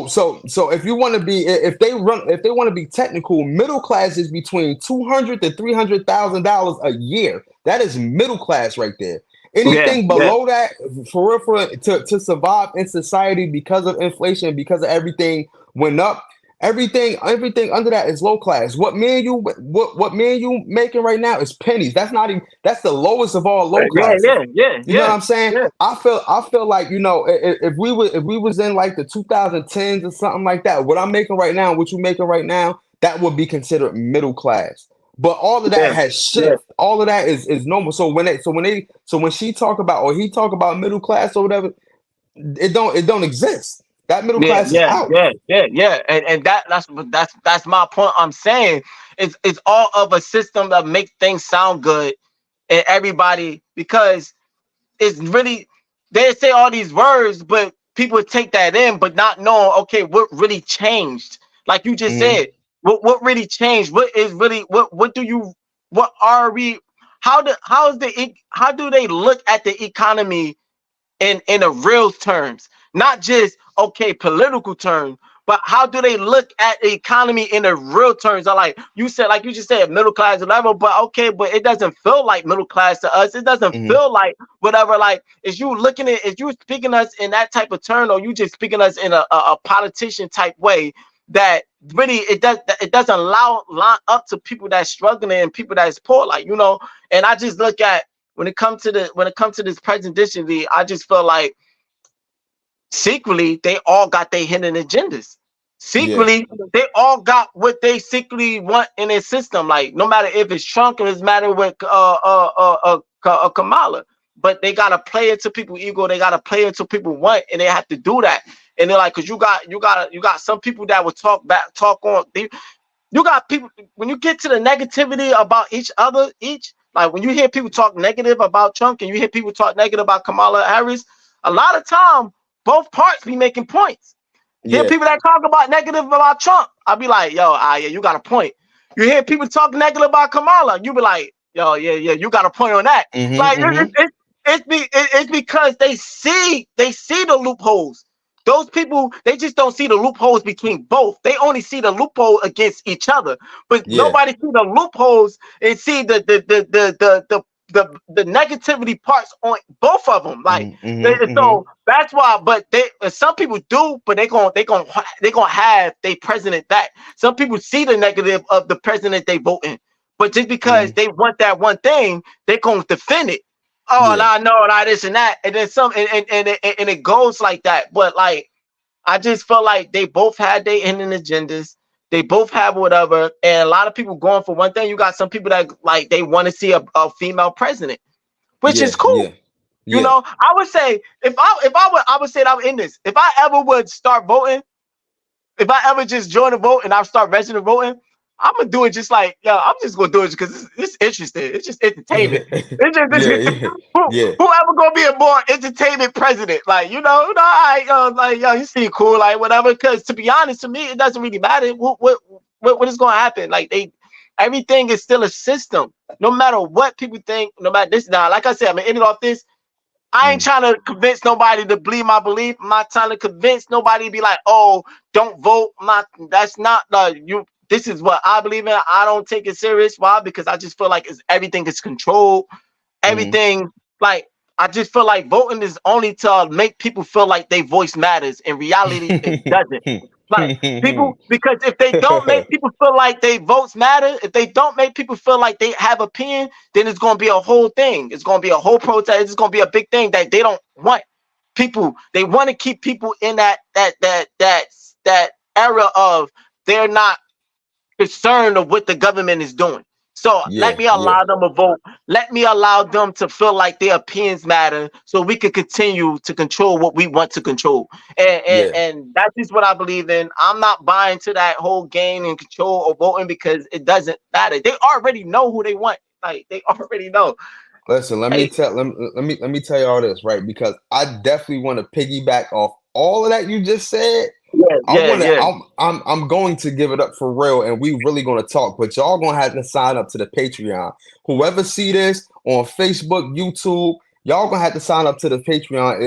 So if you want to be, if they want to be technical, middle class is between 200 to $300,000 a year. That is middle class right there. yeah, Anything yeah, below that, for real, to survive in society because of inflation, because of everything went up, Everything under that is low class. What me and you making right now is pennies. That's not even that's the lowest of all low Yeah, classes. yeah, yeah, You know what yeah, I'm saying? yeah, I feel like, if we was in like the 2010s or something like that, what I'm making right now, what you making right now, that would be considered middle class. But all of that yeah, has yeah, shift. All of that is normal. So when she talk about or he talk about middle class or whatever, it don't exist. That middle yeah, class is yeah, out. yeah, yeah, yeah. And that's my point. I'm saying it's all of a system that make things sound good and everybody because it's really they say all these words, but people take that in, but not knowing okay what really changed. Like you just Hmm. said, what really changed? What is really what do you what are we? How do they look at the economy in a real terms, not just okay political terms, but how do they look at the economy in the real terms? Are like you just said, middle class level, but okay, but it doesn't feel like middle class to us. It doesn't Hmm. feel like whatever. Like, is you speaking us in that type of turn, or you just speaking us in a politician type way that really it doesn't line up to people that's struggling and people that's poor, and I just look at when it comes to this presidency, I just feel like secretly they all got their hidden agendas. Yeah. Secretly, they all got what they secretly want in their system. Like no matter if it's Trump or it's matter with Kamala, but they gotta play it to people ego. They gotta play it to people want, and they have to do that. And they're like, cause you got some people that will talk on. You got people when you get to the negativity about each other, like when you hear people talk negative about Trump and you hear people talk negative about Kamala Harris, a lot of time both parts be making points. Hear Yeah. people that talk about negative about Trump, I'll be like, yo, yeah, you got a point. You hear people talk negative about Kamala, you be like, yo, yeah, you got a point on that. Hmm. Like Hmm. it's because they see the loopholes. Those people, they just don't see the loopholes between both. They only see the loophole against each other, but Yeah. nobody see the loopholes and see the negativity parts on both of them. Like Hmm. Hmm. so that's why. But some people do, but they gonna have their president back. Some people see the negative of the president they voting, but just because Hmm. they want that one thing, they gonna defend it. Oh, and Yeah. I know, and I this and that, and then some, and it goes like that. But like, I just felt like they both had their hidden agendas. They both have whatever, and a lot of people going for one thing. You got some people that like they want to see a female president, which is Yeah. cool. Yeah. Yeah. I would say I would say that I'm in this. If I ever would start voting, if I ever just join a vote and I start registered voting, I'm gonna do it just like I'm just gonna do it because it's interesting. It's just entertainment. It's Yeah. just Yeah. Yeah. whoever gonna be a more entertainment president, like like he seem cool, like whatever. Because to be honest, to me, it doesn't really matter what is gonna happen. Like everything is still a system. No matter what people think, no matter this. Now, like I said, I'm gonna end it off this. I ain't Mm. trying to convince nobody to believe my belief. I'm not trying to convince nobody to be like, oh, don't vote. That's not the you. This is what I believe in. I don't take it serious. Why? Because I just feel like everything is controlled. Mm. Everything like I just feel like voting is only to make people feel like their voice matters. In reality, it doesn't. Like people, because if they don't make people feel like their votes matter, if they don't make people feel like they have opinion, then it's gonna be a whole thing. It's gonna be a whole protest. It's gonna be a big thing that they don't want. People, they want to keep people in that era of they're not concerned of what the government is doing. So let Yeah. me Yeah. allow them to vote. Let me allow them to feel like their opinions matter, so we can continue to control what we want to control. Yeah. And that's just what I believe in. I'm not buying to that whole game and control or voting because it doesn't matter. They already know who they want. Like they already know. Listen, Hey, let me tell you all this, right? Because I definitely want to piggyback off all of that you just said. yeah, I yeah, want to. yeah, I'm going to give it up for real, and we really going to talk. But y'all gonna have to sign up to the Patreon. Whoever see this on Facebook, YouTube, y'all gonna have to sign up to the Patreon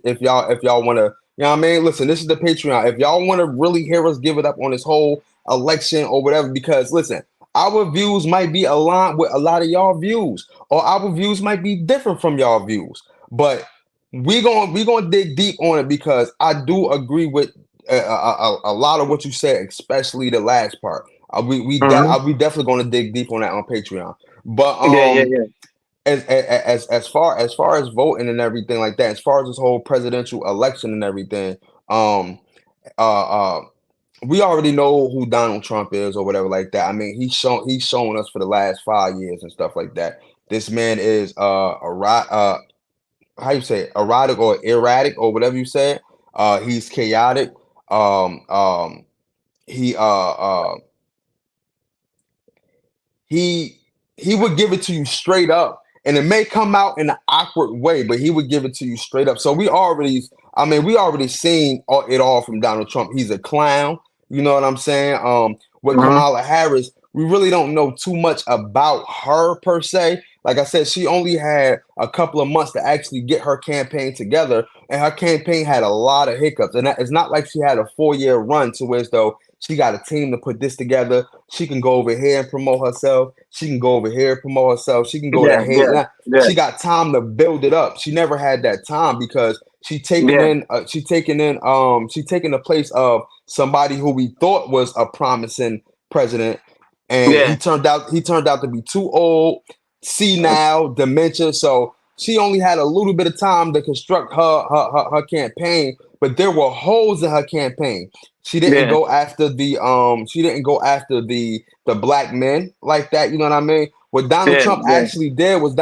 if y'all want to. You know what I mean? Listen, this is the Patreon. If y'all want to really hear us give it up on this whole election or whatever, because listen, our views might be aligned with a lot of y'all views, or our views might be different from y'all views. But we gonna dig deep on it because I do agree with a lot of what you said, especially the last part. Hmm. We definitely going to dig deep on that on Patreon. But Yeah, yeah, yeah, as far as voting and everything like that, as far as this whole presidential election and everything, um, uh, we already know who Donald Trump is or whatever like that. I mean, he's shown us for the last 5 years and stuff like that. This man is how you say it? Erotic or erratic or whatever you said. He's chaotic. Um, um, he he he would give it to you straight up, and it may come out in an awkward way, but he would give it to you straight up. So we already seen it all from Donald Trump. He's a clown. You know what I'm saying? With hmm, Kamala Harris, we really don't know too much about her per se. Like I said, she only had a couple of months to actually get her campaign together, and her campaign had a lot of hiccups. And it's not like she had a 4 year run to where as though she got a team to put this together. She can go over here and promote herself. She can go over here and promote herself. She can go to yeah, hate. yeah, yeah, She got time to build it up. She never had that time because yeah, she taking the place of somebody who we thought was a promising president, and yeah, he turned out to be too old, senile, dementia. So she only had a little bit of time to construct her campaign, but there were holes in her campaign. yeah, She didn't go after the black men like that, you know what I mean? What Donald yeah, Trump yeah, actually did was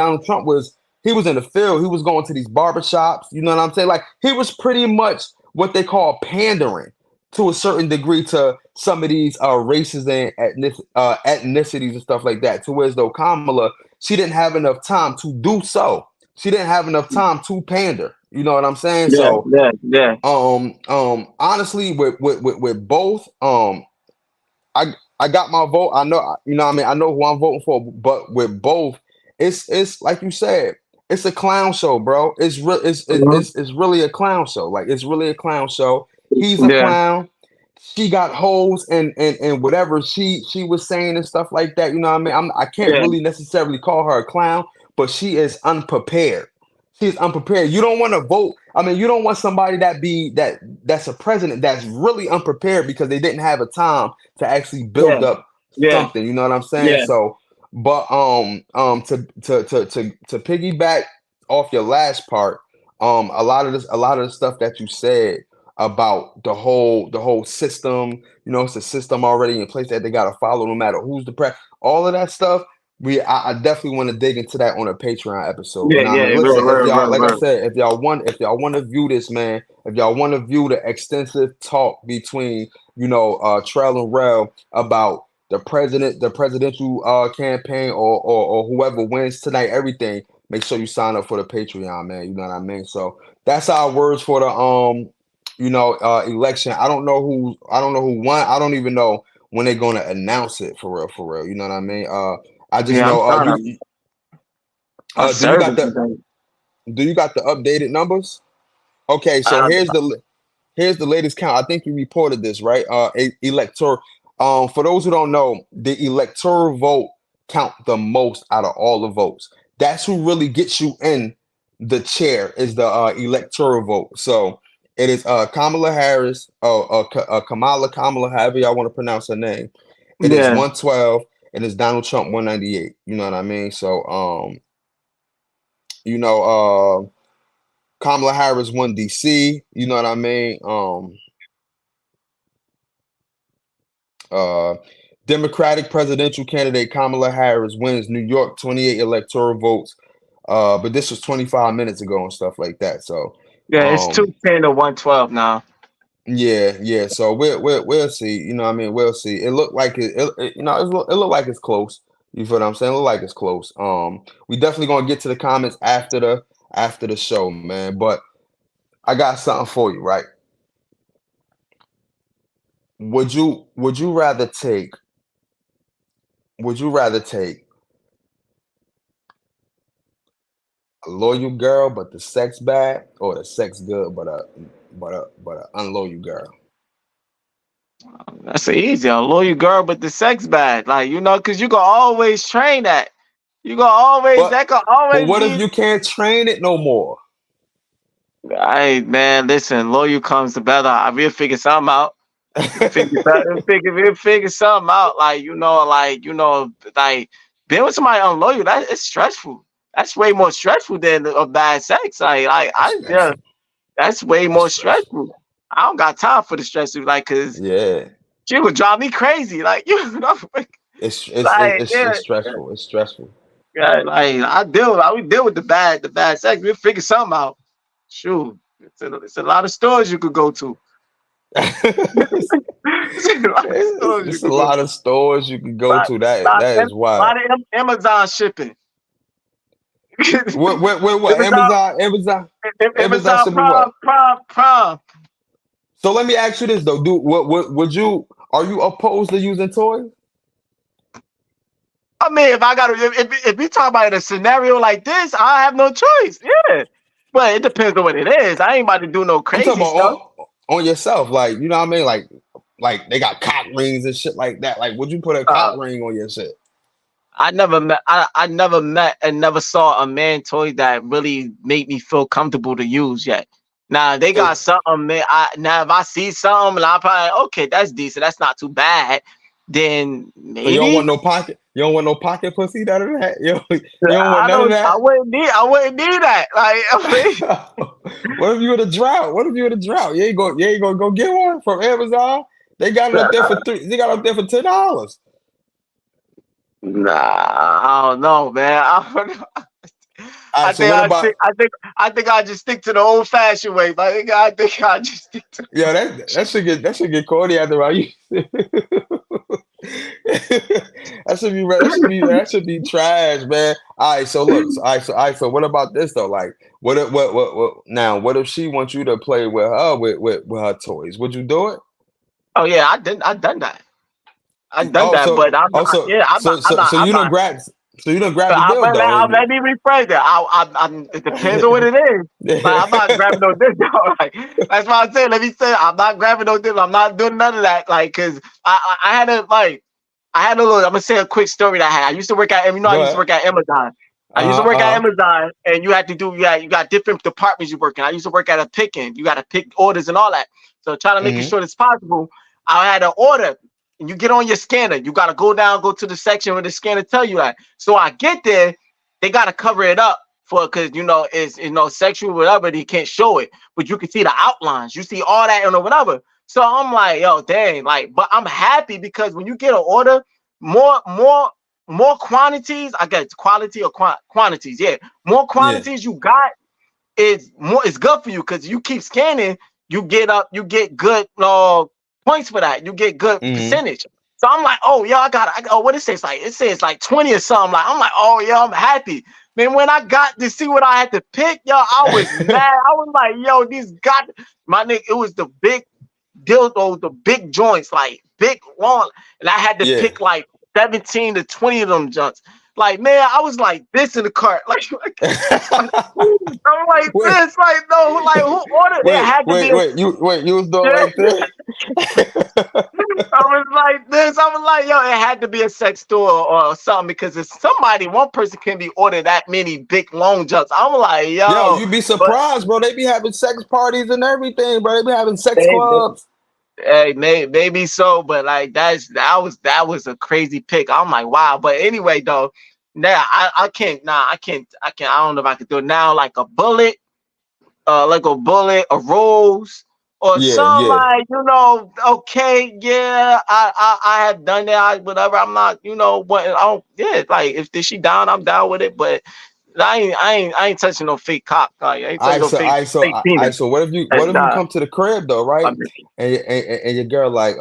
he was in the field, he was going to these barbershops, you know what I'm saying? Like he was pretty much what they call pandering to a certain degree to some of these races and ethnicities and stuff like that. To whereas though Kamala, she didn't have enough time to do so. She didn't have enough time to pander. You know what I'm saying? yeah, So yeah, yeah, honestly, with both, I got my vote. I know, you know what I mean, I know who I'm voting for, but with both, it's like you said, it's a clown show, bro. hmm, It's really a clown show. Like it's really a clown show. He's a yeah, clown. She got holes and whatever she was saying and stuff like that. You know what I mean? I can't yeah, really necessarily call her a clown, but she is unprepared. She's unprepared. You don't want to vote. I mean, you don't want somebody that's a president that's really unprepared because they didn't have a time to actually yeah, build up yeah, something. You know what I'm saying? yeah, So, but to piggyback off your last part, a lot of the stuff that you said about the whole system, you know, it's a system already in place that they got to follow no matter who's the press. All of that stuff, I definitely want to dig into that on a Patreon episode. You yeah, know what I yeah, mean? real, Listen, if real, y'all, real, like I real. said, if y'all want to view this, man, if y'all want to view the extensive talk between, you know, Trell and Rel about the presidential campaign or whoever wins tonight, everything, make sure you sign up for the Patreon, man. You know what I mean? So that's our words for the election. I don't know who won. I don't even know when they're gonna announce it for real. You know what I mean? I just Yeah, I'm know trying to. My do you got service is like, the updated numbers? Okay, so uh, here's the latest count. I think you reported this, right? Electoral. For those who don't know, the electoral vote count the most out of all the votes. That's who really gets you in the chair is the electoral vote. So it is Kamala Harris, Kamala, however y'all want to pronounce her name. It is yeah, 112, and it's Donald Trump 198. You know what I mean? So you know, Kamala Harris won DC. You know what I mean? Uh, Democratic presidential candidate Kamala Harris wins New York 28 electoral votes. But this was 25 minutes ago and stuff like that. So, yeah. It's um, 210 to 112 now. yeah, yeah. So we'll see. You know, what I mean, we'll see. It looked like it looked like it's close. You feel what I'm saying? It looked like it's close. We definitely gonna get to the comments after the show, man. But I got something for you, right? Would you rather take would you rather take a loyal girl but the sex bad, or the sex good but a unloyal girl? That's easy. A loyal girl, but the sex bad. Like, because you can always train that. You can always, But that could but always what if be. you can't train it no more? Hey man, listen, loyal comes together. I will figure something out. We'll figure something out. Like being with somebody unloyal, that it's stressful. That's way more stressful than a bad sex. That's Yeah, stressful. that's way That's more stressful. stressful. I don't got time for the stress. Like, cause Yeah. she would drive me crazy. Like, yeah, It's stressful. It's stressful. yeah. Like, we deal with the bad sex. We'll figure something out. Shoot, it's a lot of stores you could go to. it's, It's a lot of stores you it's a could go lot to. of stores you can go Lot, to. That is wild. lot of Amazon shipping. What? Amazon, Amazon Amazon shipping what? Prime. So let me ask you this though. What would you are you opposed to using toys? I mean, if I got to, if you talk about a scenario like this, I have no choice. Yeah, but it depends on what it is. I ain't about to do no I'm talking crazy about stuff. on yourself, like you know what I mean, like they got cock rings and shit like that. Like, would you put a cock Uh, ring on your shit? I never met and never saw a man toy that really made me feel comfortable to use yet. Now they got So something, man. Now if I see something, I'm probably okay. That's decent. That's not too bad. Then so you don't want maybe no pocket. You don't want no pocket pussy. None of that. You don't want I none of don't. that. I wouldn't need that. Like, I mean, What if you in a drought? What if you in a drought? You ain't gonna go get one from Amazon. They got it up there for three. They got it up there for $10. nah, I don't know, man. I don't know. All right. So what about I think I just stick to the old fashioned way. I think I just stick to. yeah? That should get corny after a while. That should be trash, man. All right, so look, so what about this though? Like, what now? What if she wants you to play with her with her toys? Would you do it? Oh yeah, I done that. I done Oh, that, but I'm not. so Yeah, I'm not. you don't grab the dildo. Let me rephrase that. It depends on what it is. Like I'm not grabbing no dick. Like that's why I said. Let me say, I'm not grabbing no dick. I'm not doing none of that. Like, cause I had a like. I had a little. I'm gonna say a quick story that I had. I used to work at. I Go used to ahead. work at Amazon. I used to Uh-huh, work at uh-huh. Amazon, and you had to do. Yeah, you got different departments you work in. I used to work at a picking. You got to pick orders and all that. So trying to make it Hmm. sure it's possible. I had an order, and you get on your scanner. You got to go down, go to the section where the scanner tell you that. So I get there, they got to cover it up for because it's sexual whatever. They can't show it, but you can see the outlines. You see all that and whatever. So I'm like, yo, dang, like, but I'm happy because when you get an order more more quantities. I guess quality or quantities. Yeah, more Yeah. quantities you got is more. It's good for you because you keep scanning. You get good points for that. You get good Hmm. percentage. So I'm like, oh yeah, oh what it says like it says like 20 or something. Like I'm like, oh yeah, I'm happy. Man, when I got to see what I had to pick, yo, I was mad. I was like, yo, these got my nigga. It was the big dildo, the big joints, like big long, and I had to Yeah. pick like 17 to 20 of them joints. Like, man, I was like this in the cart. I'm like Wait, this, like no, like who ordered? It had to be a You was doing yeah. like this? I was like this. I was like, yo, it had to be a sex store or something because if somebody, one person can be ordered that many big long jumps. I'm like, Yo, yo, you'd be but surprised, bro. They be having sex parties and everything, bro. They be having sex they, clubs. hey, maybe so, but like that was a crazy pick. I'm like, wow. But anyway, though, now I can't. Nah, I can't. I don't know if I could do it now. Like a bullet, a rose, or Yeah, some yeah. like okay, yeah, I have done that. Whatever. I'm not, what I don't. Yeah, like if she down, I'm down with it. But I ain't touching no fake cock. Like, I ain't touching no fake penis. So Like, what if you nah, come to the crib though, right? I mean, And your girl like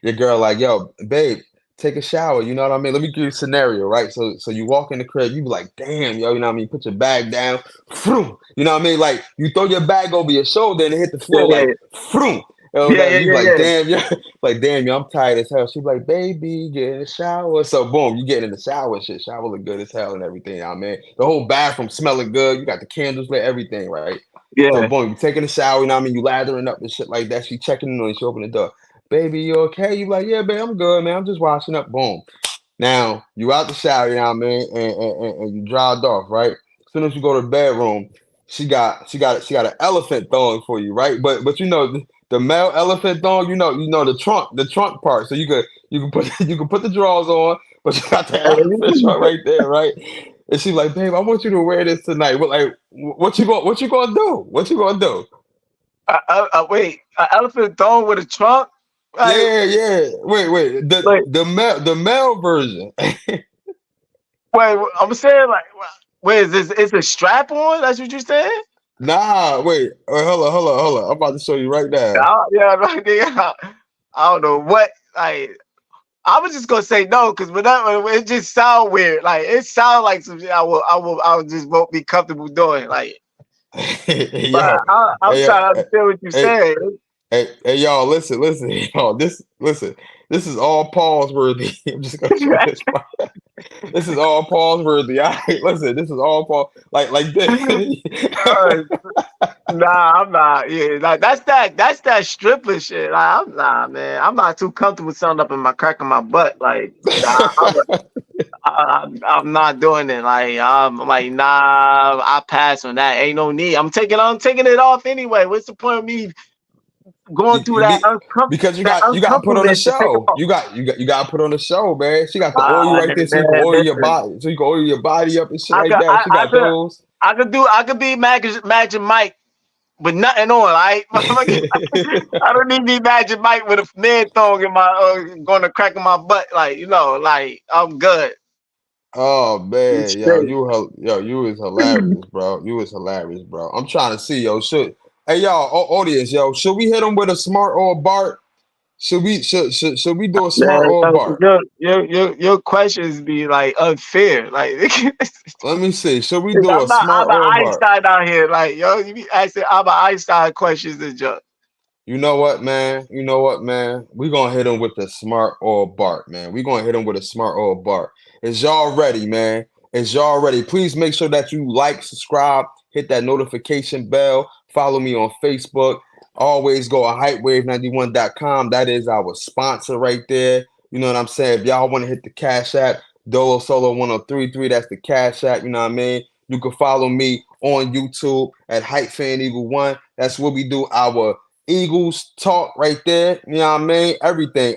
your girl like, yo, babe, take a shower. You know what I mean? Let me give you a scenario, right? So you walk in the crib, you be like, damn, yo, you know what I mean? Put your bag down, vroom, you know what I mean? Like you throw your bag over your shoulder and it hit the yeah, floor like vroom. yeah, yeah, You be yeah, like, yeah. damn, yo, like, damn, yo, I'm tired as hell. She be like, baby, get in the shower. So boom, you get in the shower and shit. Shower look good as hell and everything, I mean. The whole bathroom smelling good. You got the candles lit, everything, right? So Yeah. boom, you taking a shower, you know what I mean? You lathering up and shit like that. She checking in on you, she open the door. Baby, you okay? You like, yeah, babe, I'm good, man. I'm just washing up. Boom. Now you out the shower, you know what I mean, and you dried off, right? As soon as you go to the bedroom, she got an elephant thong for you, right? But you know the male elephant thong, you know the trunk part. So you can put you can put the drawers on, but you got the elephant trunk right there, right? And she's like, babe, I want you to wear this tonight. But like, what you gonna do? What you gonna do? Wait, an elephant thong with a trunk? Like, Yeah. Wait. The wait, the male the male version. wait. I'm saying like, wait, is this? It's a strap on? That's what you said? Nah, wait, hold on. I'm about to show you right now. Yeah, like, nigga, I don't know what. Like, I was just gonna say no because it just sound weird. Like, it sounds like some shit I will just won't be comfortable doing. Like, but Yo, I'm hey, trying to understand what you're hey, saying. hey, y'all, listen, y'all. This is all pause worthy. I'm just gonna show this part. This is all pause worthy. All right, listen, this is all pause like this. Uh, Nah, I'm not. Yeah, like that's that stripper shit. Like, I'm nah, man. I'm not too comfortable with something up in my crack of my butt. Like, nah, I'm not doing it. Like, I'm like, nah, I pass on that. Ain't no need. I'm taking it off anyway. What's the point of me going Be, through you be, because you that got to put on the uncomfortableness to take it show. off? You got to put on the show, man. She got the oil right there, so you can Man, oil your listen, body, so you can oil your body up and shit I like could, that. She got those. I could be Magic Mike with nothing on. Right? I don't need to be Magic Mike with a man thong in my going to crack in my butt. Like, like I'm good. Oh I'm man, straight. you was hilarious, bro. You was hilarious, bro. I'm trying to see, yo. Hey y'all, audience, yo, should we hit them with a smart or a Bart? Should we do a smart Man, or a Bart? your questions be like unfair. Like, Let me see. Should we do a smart I'm an or a Bart? Einstein out here. Like, yo, you be asking I'm an Einstein questions and junk. You know what, man? You know what, man? We're gonna hit him with the smart or Bart, man. We're gonna hit him with a smart or Bart. Is y'all ready, man? Is y'all ready? Please make sure that you like, subscribe, hit that notification bell, follow me on Facebook. Always go to hypewave91.com. That is our sponsor right there. You know what I'm saying? If y'all want to hit the Cash App, Dolo Solo 1033, that's the Cash App, you know what I mean? You can follow me on YouTube at Hype Fan Eagle One. That's where we do our Eagles talk right there. You know what I mean? Everything,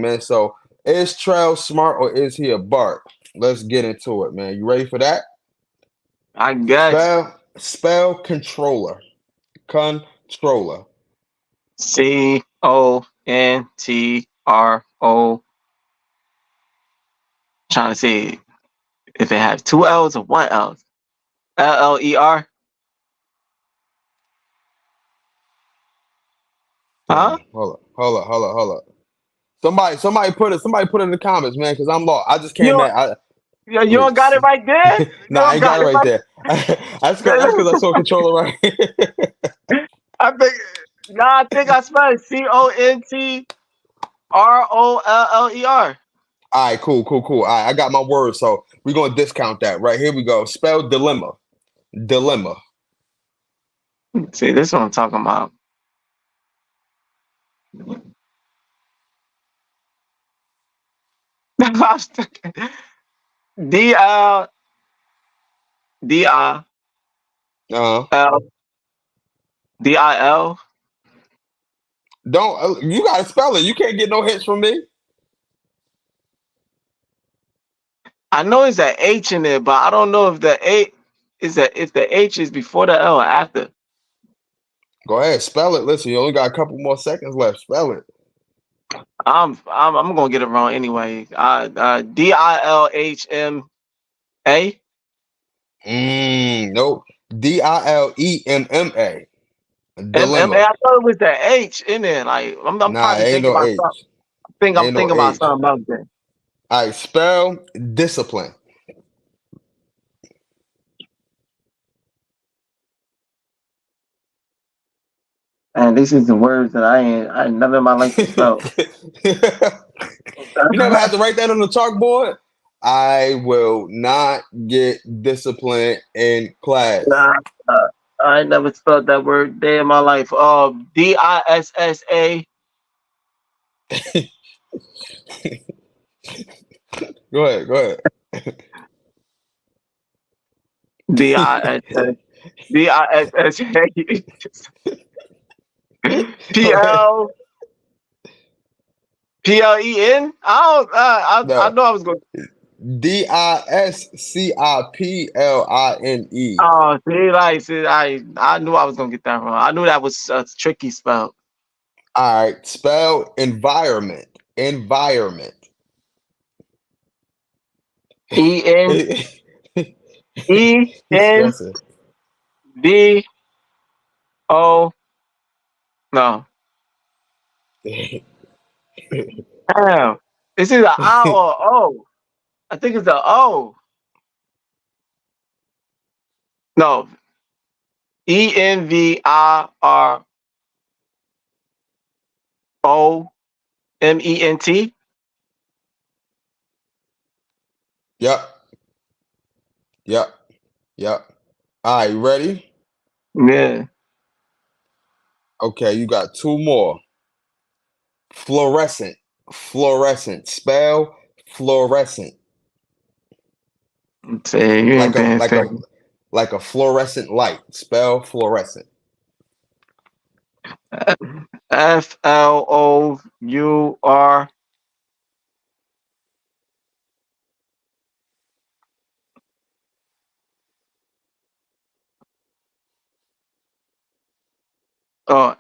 man. So is Trail smart or is he a Bart? Let's get into it, man. You ready for that? I guess Spell controller. Controller. CONTRO. Trying to see if it has two L's or one L. LLER. Damn. Huh? Hold up. Somebody put it in the comments, man, because I'm lost. I just You came don't, at. you don't got it right there? You Nah, I don't ain't got got it it right right there. That's there? because I saw controller right. I think I think I spelled it CONTROLLER. All right, cool. All right, I got my word, so we're gonna discount that. Right, here we go. Spell dilemma. Dilemma. See, this is what I'm talking about. D L D I Uh, L DIL. don't you gotta spell it. You can't get no hits from me. I know it's an H in there, but I don't know if the A is that if the H is before the L or after. Go ahead, spell it. Listen, you only got a couple more seconds left. Spell it. I'm gonna get it wrong anyway. DILHMA. Nope. Dilemma. MMA. Dilemma. I thought it was the H in there. Like, I'm Nah, probably ain't thinking no about something. H. I'm Ain't no thinking about H. something else then. All right, spell discipline. And this is the words that I ain't never in my life spelled. You never had to write that on the chalkboard? I will not get disciplined in class. Nah, I ain't never spelled that word day in my life. DISSA. Go ahead. DISSA. DISSA PL PLEN. I No, know I was going. DISCIPLINE. Oh, see, I knew I was gonna get that wrong. I knew that was a tricky spell. All right, spell environment. Environment. E N E He's N stressing. V O. No, damn. It's either I or O. I think it's the O. No, ENVIROMENT. Yep, yep, yep. All right, ready? Yeah. Okay, you got two more. Fluorescent. Fluorescent. Spell fluorescent. Say you ain't Like a been like a fair. like a fluorescent light. Spell fluorescent. FLOUR. Oh,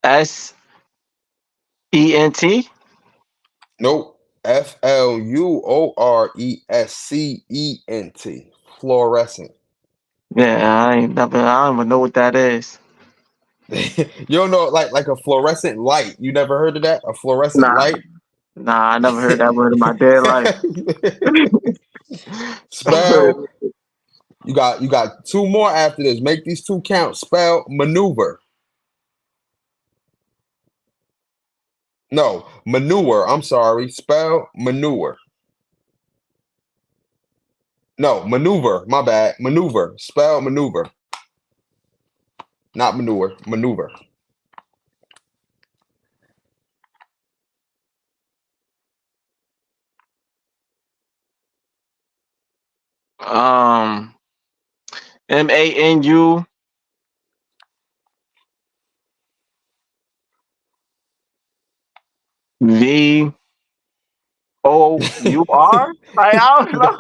FLORESCENT. Nope. FLUORESCENT. Fluorescent. Yeah, I don't even know what that is. You don't know like a fluorescent light. You never heard of that? A fluorescent Nah, light? I never heard that word in my dead life. Spell. You got two more after this. Make these two count. Spell maneuver. No, manure. I'm sorry. Spell manure. No, maneuver. My bad. Maneuver. Spell maneuver. Not manure. Maneuver. um, MANU VOUR. I don't know.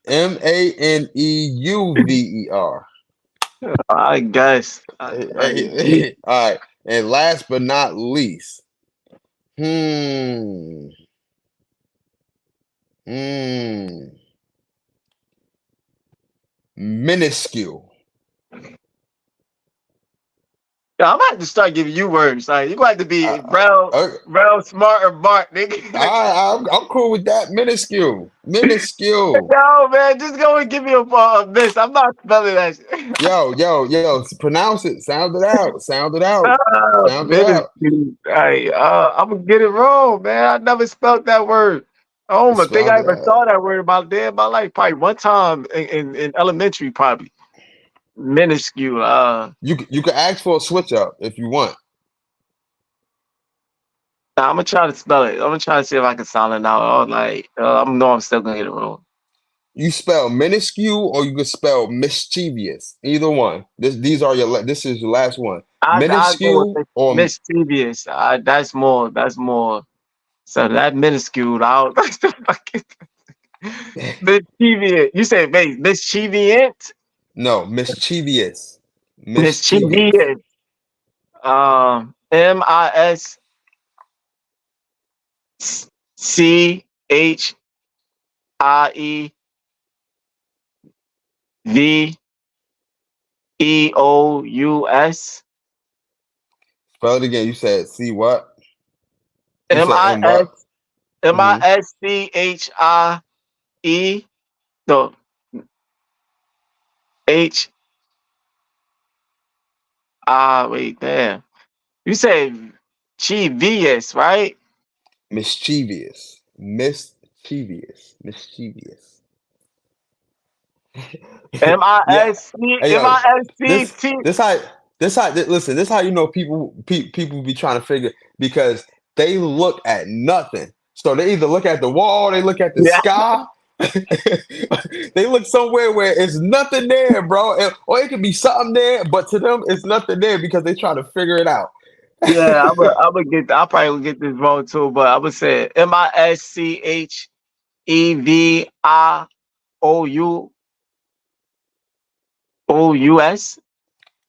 MANEUVER. I guess. All right. And last but not least. Hmm. Hmm. Minuscule. Yeah, I'm about to start giving you words. Like you gonna have to be Uh, real smart or Bart, nigga. I'm cool with that. Minuscule. Minuscule. Yo, man, just go and give me a miss. I'm not spelling that shit. Yo. Pronounce it. Sound it out. Sound it out. Sound it out. Minuscule. Hey, I'm gonna get it wrong, man. I never spelled that word. I don't even think Sound I it ever out. saw that word in my day in my life. Probably one time in elementary, probably. Minuscule. You can ask for a switch up if you want. Nah, I'm gonna try to spell it. I'm gonna try to see if I can sound it out. I know I'm still gonna get it wrong. You spell minuscule or you can spell mischievous. Either one. These are this is your last one. I go with Minuscule or mischievous. That's more. That's more. So that minuscule. I don't. That's the fucking mischievous. You say wait, mischievous? no, mischievous. Mischievous. Mischievous. MISCHIEVEOUS. Spell it again. You said see what? You M said I M S what? M I Hmm. S C H I E. No, H. Wait, damn. You say Chivius, right? Mischievous. Mischievous. Mischievous. M I Yeah. S C Hey M yo, I S C this T. this how listen, this how you know people be trying to figure because they look at nothing. So they either look at the wall, they look at the Yeah. sky. They look somewhere where it's nothing there, bro. Or it could be something there, but to them it's nothing there because they try to figure it out. Yeah, I would get. I probably would get this wrong too, but I would say Mischevous.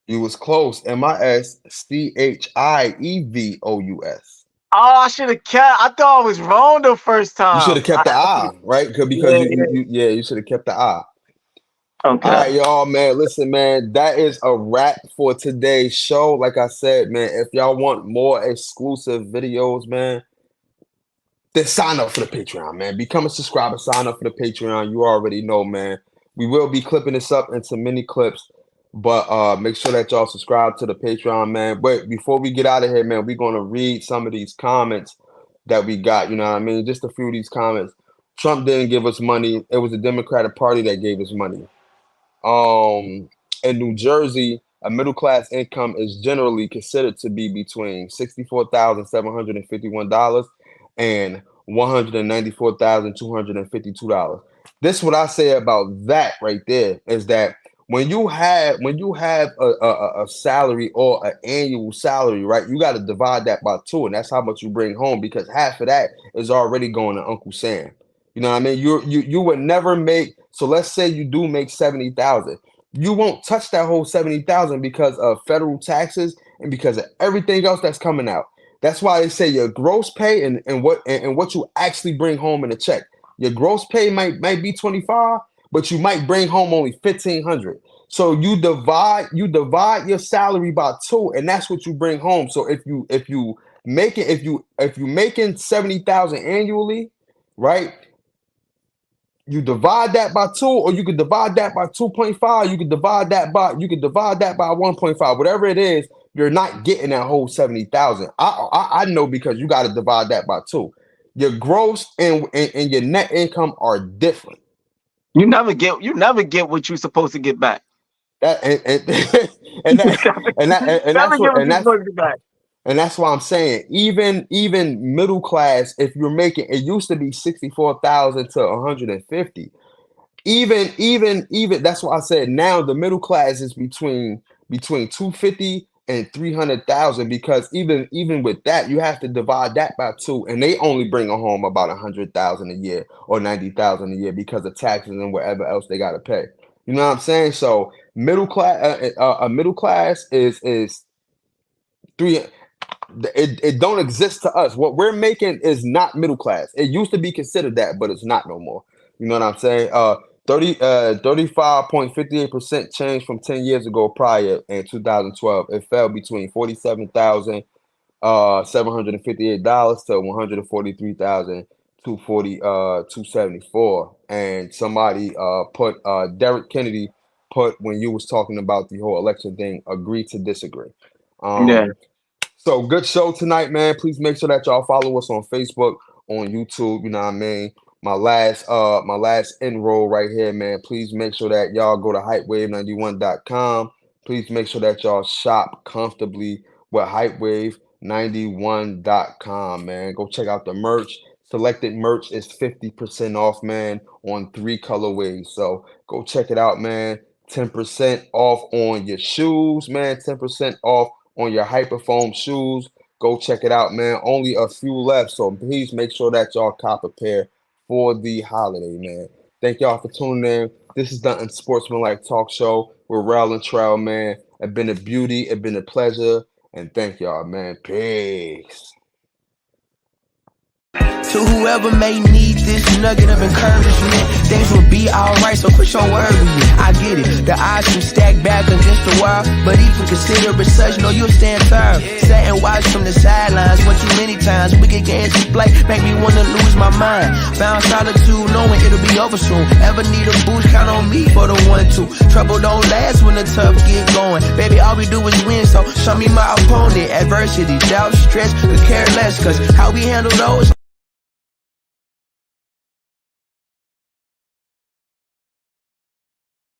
You was close. Mischievous. Oh, I should have kept. I thought I was wrong the first You should time. have kept the I, right? Because Yeah, you should have kept the I. okay. All right, y'all, man. Listen, man, that is a wrap for today's show. Like I said, man, if y'all want more exclusive videos, man, then sign up for the Patreon, man. Become a subscriber. Sign up for the Patreon. You already know, man. We will be clipping this up into mini clips, but make sure that y'all subscribe to the Patreon, man. But before we get out of here, man, we're going to read some of these comments that we got. You know what I mean? Just a few of these comments. Trump didn't give us money. It was the Democratic Party that gave us money. In New Jersey, a middle class income is generally considered to be between $64,751 and $194,252. This is what I say about that right there is that when you have a salary or an annual salary, right, you got to divide that by 2, and that's how much you bring home, because half of that is already going to Uncle Sam. You know what I mean? You would never make. So let's say you do make 70,000. You won't touch that whole 70,000 because of federal taxes and because of everything else that's coming out. That's why they say your gross pay and what you actually bring home in a check. Your gross pay might be 25, but you might bring home only 1,500. So you divide your salary by 2, and that's what you bring home. So if you making 70,000 annually, right? You divide that by 2, or you could divide that by 2.5. You could divide that by 1.5. Whatever it is, you're not getting that whole 70,000. I know, because you got to divide that by 2. Your gross and your net income are different. You never get what you're supposed to get back. And that's why I'm saying, even middle class, if you're making, it used to be 64,000 to 150. Even that's why I said now the middle class is between 250 and 300,000, because even with that, you have to divide that by 2, and they only bring home about 100,000 a year or 90,000 a year because of taxes and whatever else they got to pay. You know what I'm saying? So middle class, a middle class is 3. It don't exist to us. What we're making is not middle class. It used to be considered that, but it's not no more. You know what I'm saying? 35.58% change from 10 years ago prior in 2012. It fell between $47,758 to $143,274. And somebody put Derek Kennedy put, when you was talking about the whole election thing, agree to disagree. Yeah. So good show tonight, man. Please make sure that y'all follow us on Facebook, on YouTube. You know what I mean? My last enroll right here, man. Please make sure that y'all go to hypewave91.com. Please make sure that y'all shop comfortably with hypewave91.com, man. Go check out the merch. Selected merch is 50% off, man, on 3 colorways. So go check it out, man. 10% off on your shoes, man. 10% off on your Hyperfoam shoes. Go check it out, man. Only a few left, so please make sure that y'all cop a pair for the holiday, man. Thank y'all for tuning in. This is the Unsportsmanlike Talk Show with Rel and Trell, man. It's been a beauty. It's been a pleasure. And thank y'all, man. Peace. To whoever may need this nugget of encouragement, things will be alright, so quit your worrying. I get it, the odds can stack back against the wall, but even consider it such, know you'll stand firm. Sat and watch from the sidelines, one too many times. Wicked games to play, make me wanna lose my mind. Found solitude, knowing it'll be over soon. Ever need a boost, count on me for the 1-2. Trouble don't last when the tough get going. Baby, all we do is win, so show me my opponent. Adversity, doubt, stress, could care less, cause how we handle those